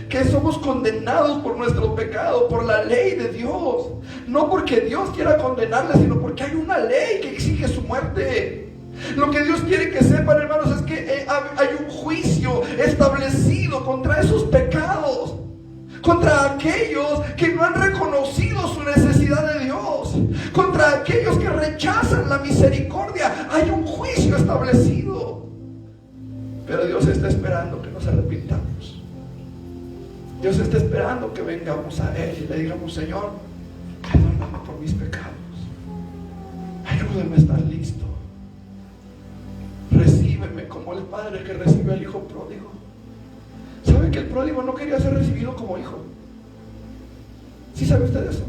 Que somos condenados por nuestro pecado, por la ley de Dios. No porque Dios quiera condenarle, sino porque hay una ley que exige su muerte. Lo que Dios quiere que sepan, hermanos, es que hay un juicio establecido contra esos pecados, contra aquellos que no han reconocido su necesidad de Dios, contra aquellos que rechazan la misericordia. Hay un juicio establecido. Pero Dios está esperando que nos arrepintamos. Dios está esperando que vengamos a Él y le digamos: Señor, perdóname por mis pecados. Ayúdame a estar listo. Recíbeme como el padre que recibe al hijo pródigo. ¿Sabe que el pródigo no quería ser recibido como hijo? ¿Sí sabe usted eso?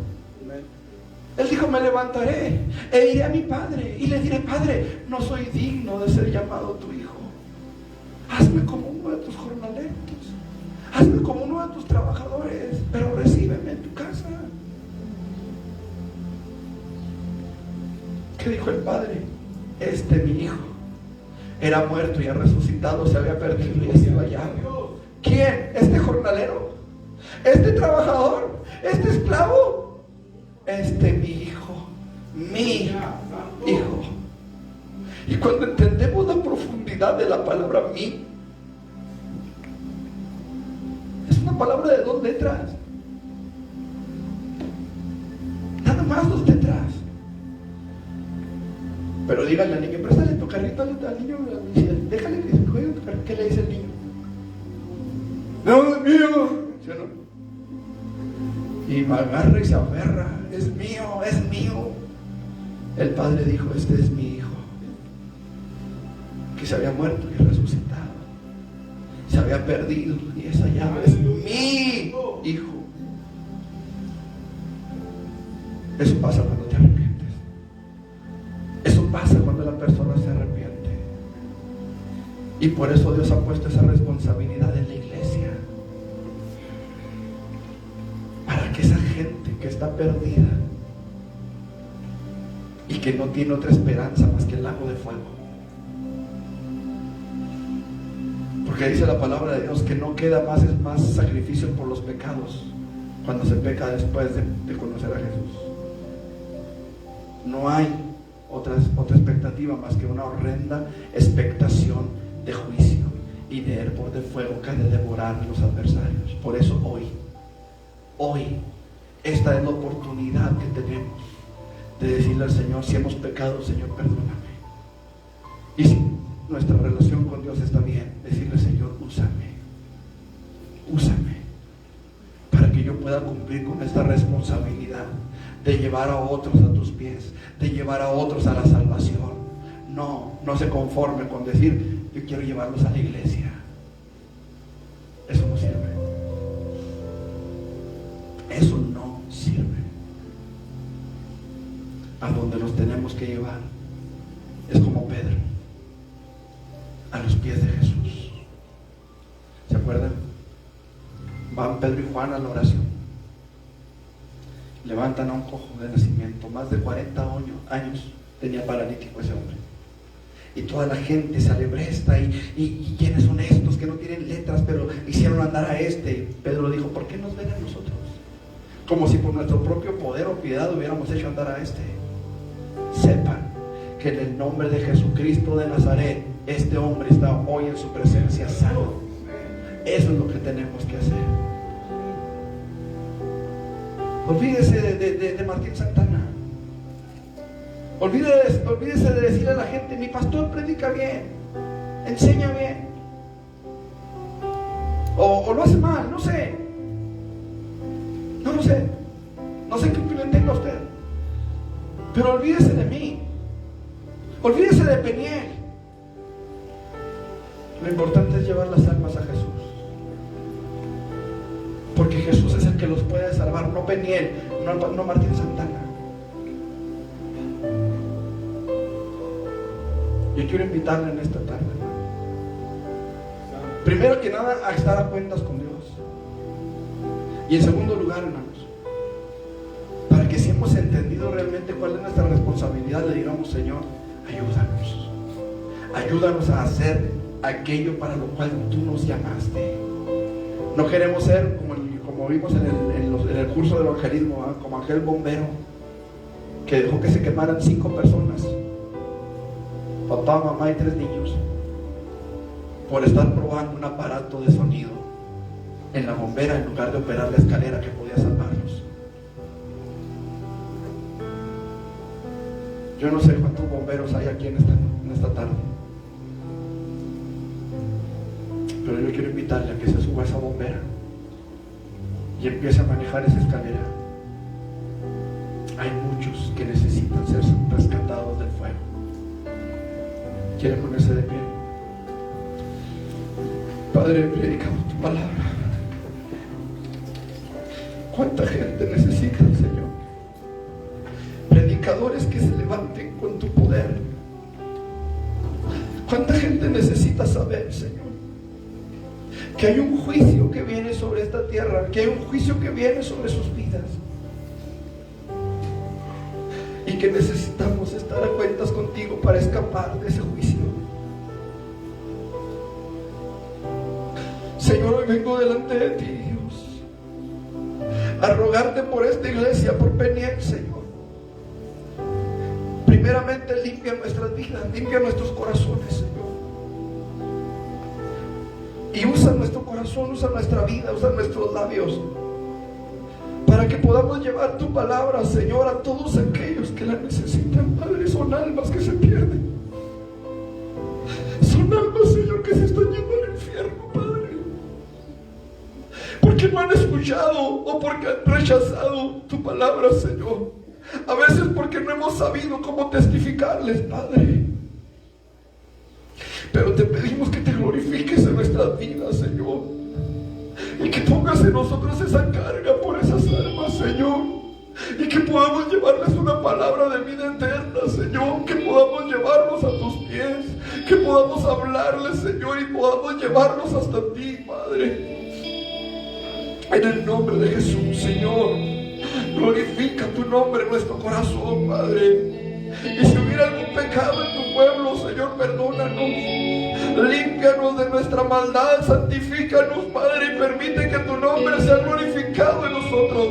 Él dijo: me levantaré e iré a mi padre y le diré: Padre, no soy digno de ser llamado tu hijo. Hazme como uno de tus jornaleros. Hazme como uno de tus trabajadores, pero recíbeme en tu casa. ¿Qué dijo el padre? Mi hijo era muerto y ha resucitado, se había perdido y ha sido hallado. ¿Quién? ¿Este jornalero? ¿Este trabajador? ¿Este esclavo? Mi hijo. Mi hijo. Y cuando entendemos la profundidad de la palabra mi, es una palabra de 2 letras. Nada más 2 letras. Pero díganle al niño, préstale tu carrito al niño, déjale que se juegue tu carrito. ¿Qué le dice el niño? No, es mío. ¿Sí o no? Y me agarra y se aferra. Es mío, es mío. El padre dijo, este es mi hijo, que se había muerto y resucitado, se había perdido, y esa llave es mi hijo. Eso pasa cuando te arrepientes. Eso pasa cuando la persona se arrepiente. Y por eso Dios ha puesto esa responsabilidad en la iglesia, para que esa gente que está perdida y que no tiene otra esperanza más que el lago de fuego, porque dice la palabra de Dios que no queda más sacrificio por los pecados cuando se peca después de conocer a Jesús. No hay otra expectativa más que una horrenda expectación de juicio y de hervor de fuego que ha de devorar a los adversarios. Por eso hoy esta es la oportunidad que tenemos de decirle al Señor, si hemos pecado, Señor, perdóname. Y si nuestra relación con Dios está bien, decirle, Señor, úsame para que yo pueda cumplir con esta responsabilidad de llevar a otros a tus pies, de llevar a otros a la salvación. No se conforme con decir, yo quiero llevarlos a la iglesia. Eso no sirve. Eso no sirve. A donde los tenemos que llevar es como Pedro, a los pies de Jesús. ¿Se acuerdan? Van Pedro y Juan a la oración, levantan a un cojo de nacimiento, más de 40 años tenía paralítico ese hombre, y toda la gente se alebresta y quiénes son estos que no tienen letras pero hicieron andar a este. Y Pedro dijo, ¿por qué nos ven a nosotros? Como si por nuestro propio poder o piedad hubiéramos hecho andar a este. Sepan que en el nombre de Jesucristo de Nazaret, este hombre está hoy en su presencia sano. Eso es lo que tenemos que hacer. Olvídese de Martín Santana. Olvídese de decirle a la gente, mi pastor predica bien, enseña bien, o lo hace mal, no sé. No sé qué opinión tenga usted, pero olvídese de mí, olvídese de Peniel. Lo importante es llevar las almas a Jesús, porque Jesús es el que los puede salvar, no Peniel, no Martín Santana. Yo quiero invitarle en esta tarde, primero que nada, a estar a cuentas con Dios, y en segundo lugar, hermanos, para que si hemos entendido realmente cuál es nuestra responsabilidad, le digamos, Señor, ayúdanos a hacer aquello para lo cual tú nos llamaste. No queremos ser como vimos en el curso de evangelismo, ¿eh? Como aquel bombero que dejó que se quemaran 5 personas, papá, mamá y 3 niños, por estar probando un aparato de sonido en la bombera en lugar de operar la escalera que podía salvarlos. Yo no sé cuántos bomberos hay aquí en esta tarde, pero yo quiero invitarle a que se suba a esa bombera y empiece a manejar esa escalera. Hay muchos que necesitan ser rescatados del fuego. ¿Quieren ponerse de pie? Padre, predicamos tu palabra. ¿Cuánta gente necesita, Señor? Predicadores que se levanten con tu poder. ¿Cuánta gente necesita saber, Señor, que hay un juicio que viene sobre esta tierra, que hay un juicio que viene sobre sus vidas, y que necesitamos estar a cuentas contigo para escapar de ese juicio? Señor, hoy vengo delante de ti, Dios, a rogarte por esta iglesia, por Peniel, Señor. Primeramente limpia nuestras vidas, limpia nuestros corazones, Señor, y usa nuestro corazón, usa nuestra vida, usa nuestros labios, para que podamos llevar tu palabra, Señor, a todos aquellos que la necesitan, Padre son almas que se pierden. Son almas, Señor, que se están yendo al infierno, Padre. Porque no han escuchado o porque han rechazado tu palabra, Señor. A veces porque no hemos sabido cómo testificarles, Padre. Pero te pedimos que te glorifiques en nuestras vidas, Señor. Y que pongas en nosotros esa carga por esas almas, Señor. Y que podamos llevarles una palabra de vida eterna, Señor. Que podamos llevarlos a tus pies. Que podamos hablarles, Señor, y podamos llevarlos hasta ti, Padre. En el nombre de Jesús, Señor, glorifica tu nombre en nuestro corazón, Padre. Y si hubiera algún pecado en tu pueblo, Señor, perdónanos. Límpianos de nuestra maldad, santifícanos, Padre, y permite que tu nombre sea glorificado en nosotros.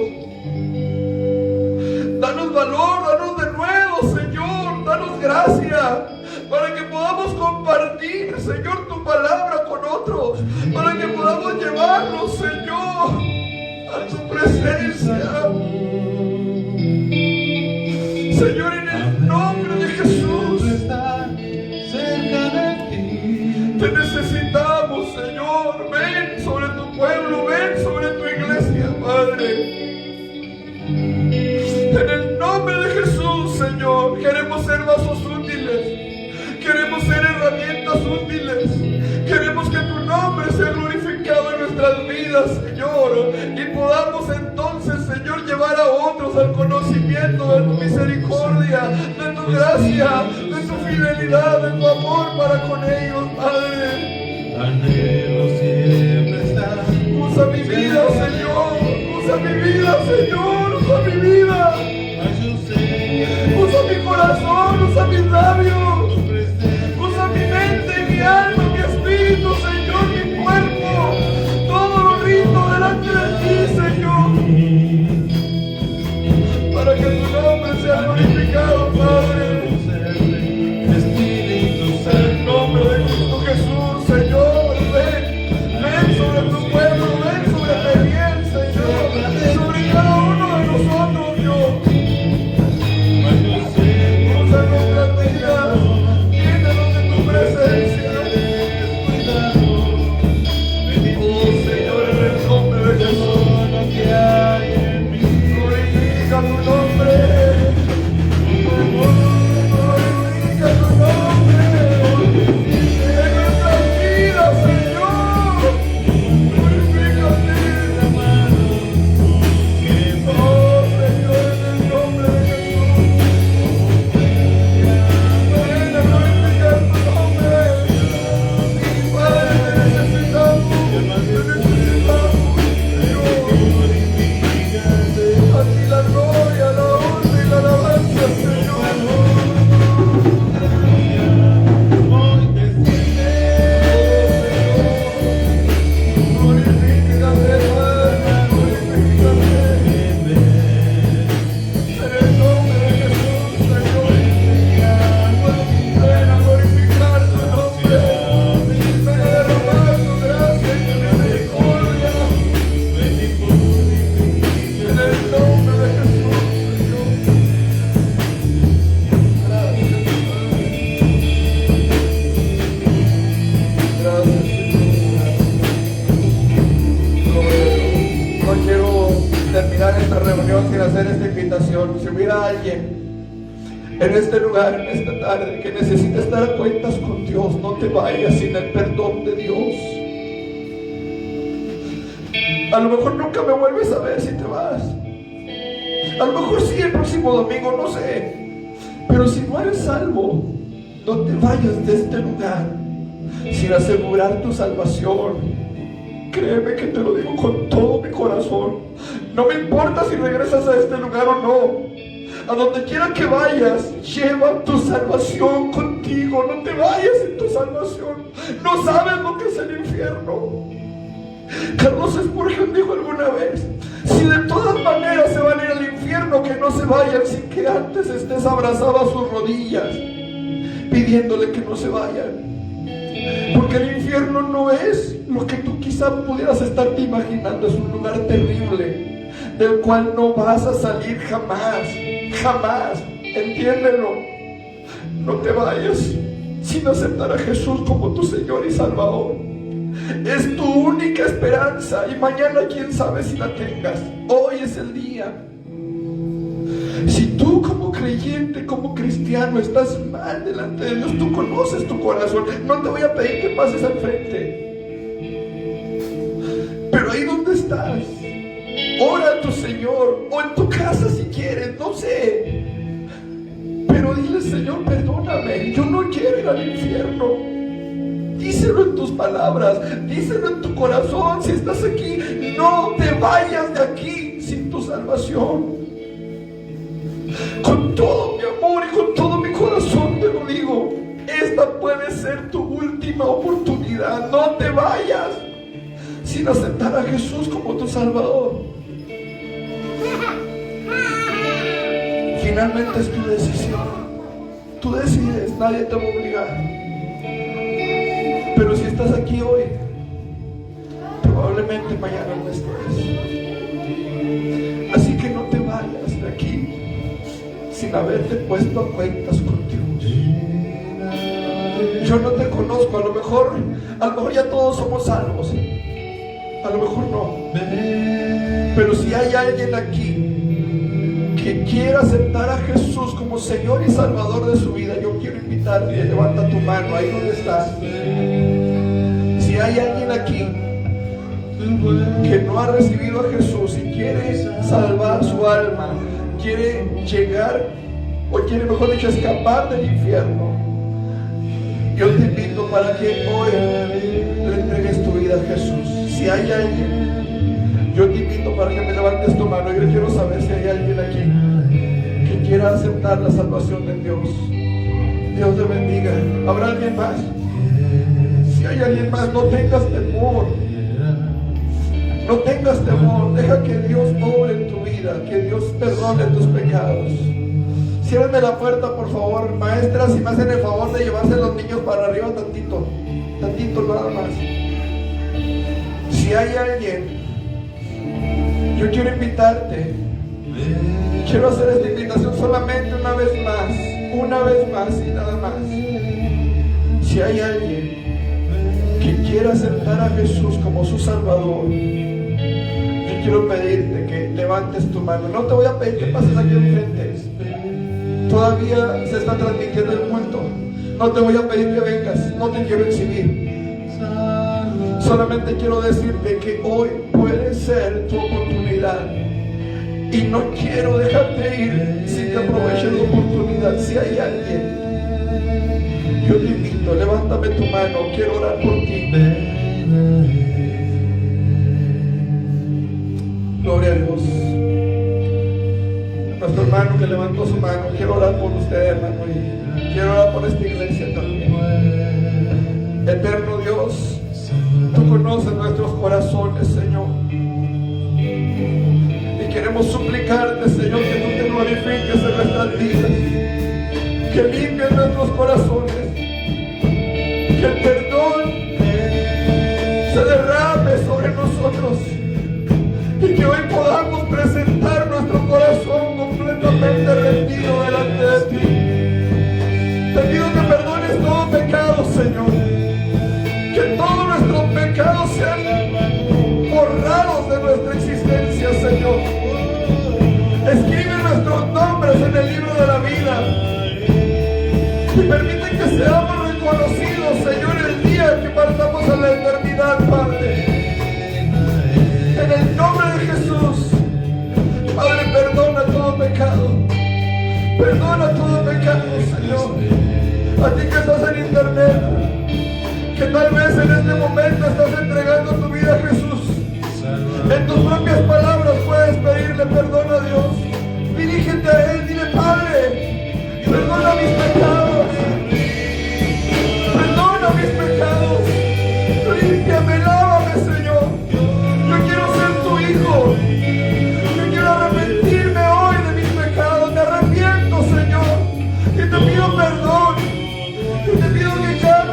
Danos valor, danos de nuevo, Señor, danos gracia, para que podamos compartir, Señor, tu palabra con otros, para que podamos llevarnos, Señor, a tu presencia. Señor, en el nombre de Jesús, te necesitamos, Señor. Ven sobre tu pueblo, ven sobre tu iglesia, Padre. En el nombre de Jesús, Señor, queremos ser vasos útiles, queremos ser herramientas útiles, queremos que tu nombre sea glorificado en nuestras vidas, Señor, y podamos entonces, Señor, llevar a otros al conocimiento de tu misericordia, de tu gracia, de tu fidelidad, de tu amor para con ellos, Padre. Usa mi vida, Señor, usa mi vida, Señor, usa mi vida. Usa mi corazón, usa mis labios, usa mi mente, mi alma, mi espíritu, Señor, mi cuerpo, todo lo rindo delante de ti, Señor, para que tu nombre sea glorificado, Padre. En el nombre de Cristo Jesús, Señor, ven sobre tu pueblo, ven sobre Bebiel, Señor, sobre cada uno de nosotros, Dios. Si hubiera alguien en este lugar, en esta tarde, que necesita estar a cuentas con Dios, no te vayas sin el perdón de Dios. A lo mejor nunca me vuelves a ver si te vas. A lo mejor sí el próximo domingo, no sé. Pero si no eres salvo, no te vayas de este lugar sin asegurar tu salvación. Créeme que te lo digo con todo mi corazón. No me importa si regresas a este lugar o no. A donde quiera que vayas, lleva tu salvación contigo. No te vayas sin tu salvación. No sabes lo que es el infierno. Carlos Spurgeon dijo alguna vez: si de todas maneras se van a ir al infierno, que no se vayan sin que antes estés abrazado a sus rodillas, pidiéndole que no se vayan. Porque el infierno no es lo que tú quizá pudieras estarte imaginando. Es un lugar terrible del cual no vas a salir jamás, jamás, entiéndelo. No te vayas sin aceptar a Jesús como tu Señor y Salvador. Es tu única esperanza y mañana quién sabe si la tengas. Hoy es el día. Si tú como creyente, como cristiano estás mal delante de Dios, tú conoces tu corazón. No te voy a pedir que pases al frente, pero ahí donde estás, ora a tu Señor, o en tu casa si quieres, no sé, pero dile: Señor, perdóname, yo no quiero ir al infierno. Díselo en tus palabras, díselo en tu corazón. Si estás aquí, no te vayas de aquí sin tu salvación. Con todo mi amor y con todo mi corazón te lo digo, esta puede ser tu última oportunidad. No te vayas sin aceptar a Jesús como tu Salvador. Finalmente es tu decisión. Tú decides, nadie te va a obligar. Pero si estás aquí hoy, probablemente mañana no estés. Así que no te vayas de aquí sin haberte puesto a cuentas con Dios. Yo no te conozco, a lo mejor ya todos somos salvos, a lo mejor no, pero si hay alguien aquí que quiera aceptar a Jesús como Señor y Salvador de su vida, yo quiero invitarte. Levanta tu mano ahí donde estás. Si hay alguien aquí que no ha recibido a Jesús y quiere salvar su alma, quiere llegar, o quiere, mejor dicho, escapar del infierno, yo te invito para que hoy le entregues tu vida a Jesús. Si hay alguien, yo te invito para que me levantes tu mano. Yo quiero saber si hay alguien aquí que quiera aceptar la salvación de Dios. Dios te bendiga. ¿Habrá alguien más? Si hay alguien más, no tengas temor. No tengas temor. Deja que Dios obre en tu vida, que Dios perdone tus pecados. Ciérrenme la puerta, por favor, maestras, si me hacen el favor de llevarse a los niños para arriba tantito nada más. Si hay alguien, yo quiero invitarte. Quiero hacer esta invitación solamente una vez más y nada más. Si hay alguien que quiera aceptar a Jesús como su Salvador, yo quiero pedirte que levantes tu mano. No te voy a pedir que pases aquí enfrente. Todavía se está transmitiendo el culto. No te voy a pedir que vengas, no te quiero exhibir. Solamente quiero decirte que hoy puede ser tu oportunidad y no quiero dejarte ir sin que aproveches la oportunidad. Si hay alguien, yo te invito, levántame tu mano, quiero orar por ti. Gloria a Dios. Nuestro hermano que levantó su mano, quiero orar por usted, hermano, y quiero orar por esta iglesia también. Eterno Dios, tú conoces nuestros corazones, Señor, y queremos suplicarte, Señor, que tú te glorifiques en nuestras vidas, que limpies nuestros corazones, que el perdón se derrame sobre nosotros y que hoy podamos presentar nuestro corazón completamente rendido delante de ti. Te pido que perdones todo pecado, Señor, que todos nuestros pecados sean borrados de nuestra existencia, Señor. Escribe nuestros nombres en el libro de la vida y permite que seamos reconocidos, Señor, el día que partamos a la eternidad, Padre. En el nombre de Jesús, Padre, perdona todo pecado. Perdona todo pecado, Señor. A ti que estás en internet, que tal vez en este momento estás entregando tu vida a Jesús, en tus propias palabras puedes pedirle perdón a Dios. Dirígete a Él, dile: Padre, perdona mis pecados, perdona mis pecados, límpiame, lávame, Señor. Yo quiero ser tu hijo, yo quiero arrepentirme hoy de mis pecados. Me arrepiento, Señor, y te pido perdón, y te pido que cambies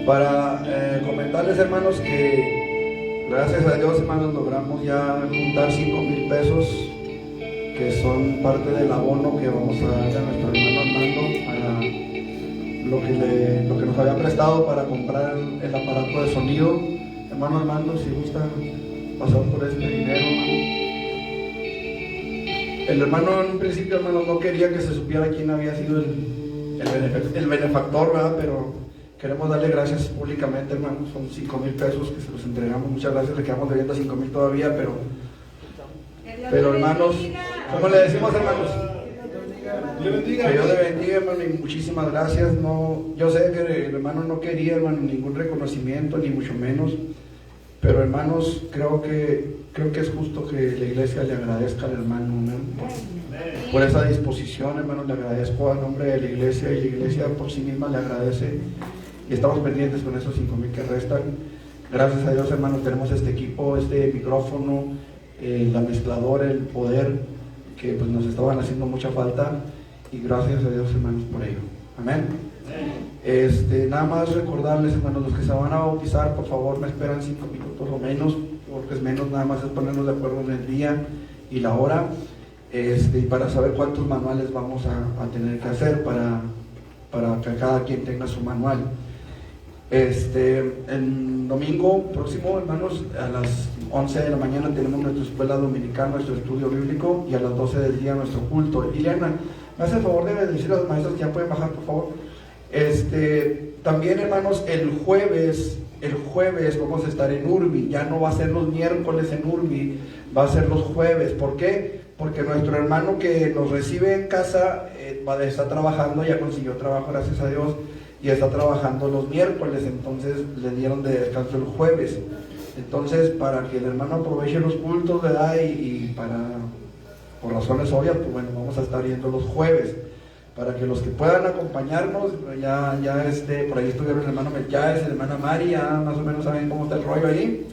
Para comentarles, hermanos, que gracias a Dios, hermanos, logramos ya juntar 5,000 pesos, que son parte del abono que vamos a dar a nuestro hermano Armando para lo que nos había prestado para comprar el aparato de sonido. Hermano Armando, si gusta pasar por este dinero, hermano. El hermano en un principio, hermano, no quería que se supiera quién había sido el benefactor, ¿verdad? Pero queremos darle gracias públicamente, hermano. Son 5,000 pesos que se los entregamos. Muchas gracias, le quedamos debiendo 5,000 todavía, pero hermanos, ¿cómo le decimos, hermanos? Que Dios le bendiga, hermano, y muchísimas gracias. No, yo sé que el hermano no quería, hermano, ningún reconocimiento, ni mucho menos, pero hermanos, creo que es justo que la iglesia le agradezca al hermano, ¿no? Por esa disposición, hermano. Le agradezco a nombre de la iglesia, y la iglesia por sí misma le agradece, y estamos pendientes con esos 5,000 que restan. Gracias a Dios, hermano, tenemos este equipo, este micrófono, la mezcladora, el poder, que pues nos estaban haciendo mucha falta, y gracias a Dios, hermanos, por ello. Amén. Nada más recordarles, hermanos, los que se van a bautizar, por favor, me esperan 5 minutos o menos, porque es menos, nada más es ponernos de acuerdo en el día y la hora, y para saber cuántos manuales vamos a tener que hacer para que cada quien tenga su manual. El domingo próximo, hermanos, a las 11 de la mañana tenemos nuestra escuela dominicana, nuestro estudio bíblico, y a las 12 del día nuestro culto. Ileana, ¿me hace el favor de decir a los maestros que ya pueden bajar, por favor? También, hermanos, el jueves vamos a estar en Urbi. Ya no va a ser los miércoles en Urbi, va a ser los jueves. ¿Por qué? Porque nuestro hermano que nos recibe en casa está trabajando, ya consiguió trabajo, gracias a Dios, y está trabajando los miércoles, entonces le dieron de descanso el jueves. Entonces, para que el hermano aproveche los cultos, ¿verdad? Y por razones obvias, pues bueno, vamos a estar yendo los jueves, para que los que puedan acompañarnos, ya por ahí estuvieron el hermano Melchades, el hermano Mari, ya más o menos saben cómo está el rollo ahí.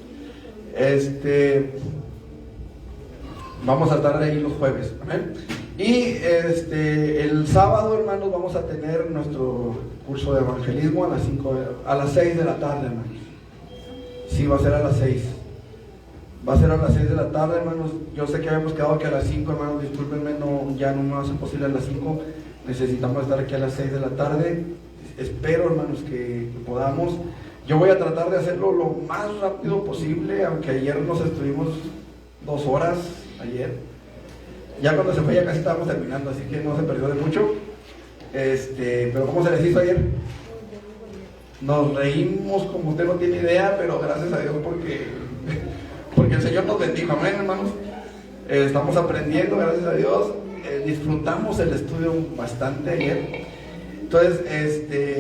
Vamos a estar ahí los jueves, amén. Y el sábado, hermanos, vamos a tener nuestro curso de evangelismo a las 6 de la tarde, hermanos. Sí, va a ser a las 6. Va a ser a las 6 de la tarde, hermanos. Yo sé que habíamos quedado que a las 5, hermanos, discúlpenme, ya no me va a ser posible a las 5. Necesitamos estar aquí a las 6 de la tarde. Espero, hermanos, que podamos. Yo voy a tratar de hacerlo lo más rápido posible, aunque ayer nos estuvimos 2 horas, ayer. Ya cuando se fue ya casi estábamos terminando, así que no se perdió de mucho. Pero ¿cómo se les hizo ayer? Nos reímos como usted no tiene idea, pero gracias a Dios porque el Señor nos bendijo, amén, hermanos. Estamos aprendiendo, gracias a Dios. Disfrutamos el estudio bastante ayer. Entonces,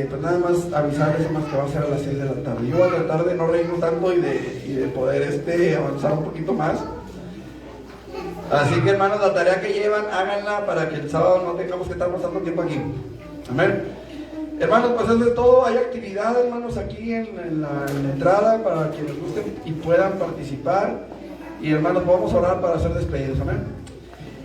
pues nada más avisarles, hermanos, que va a ser a las 6 de la tarde. Yo voy a tratar de no reírnos tanto y de poder avanzar un poquito más. Así que, hermanos, la tarea que llevan, háganla para que el sábado no tengamos que estar pasando tiempo aquí. Amén. Hermanos, pues eso es todo. Hay actividad, hermanos, aquí en la entrada para quienes gusten y puedan participar. Y, hermanos, vamos a orar para ser despedidos. Amén.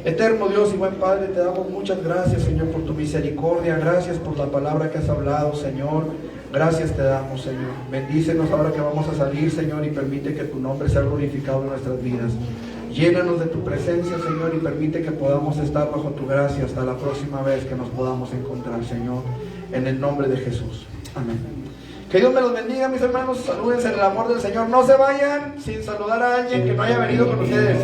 Eterno Dios y buen Padre, te damos muchas gracias, Señor, por tu misericordia. Gracias por la palabra que has hablado, Señor. Gracias te damos, Señor. Bendícenos ahora que vamos a salir, Señor, y permite que tu nombre sea glorificado en nuestras vidas. Llénanos de tu presencia, Señor, y permite que podamos estar bajo tu gracia hasta la próxima vez que nos podamos encontrar, Señor, en el nombre de Jesús. Amén. Que Dios me los bendiga, mis hermanos. Salúdense en el amor del Señor. No se vayan sin saludar a alguien que no haya venido con ustedes.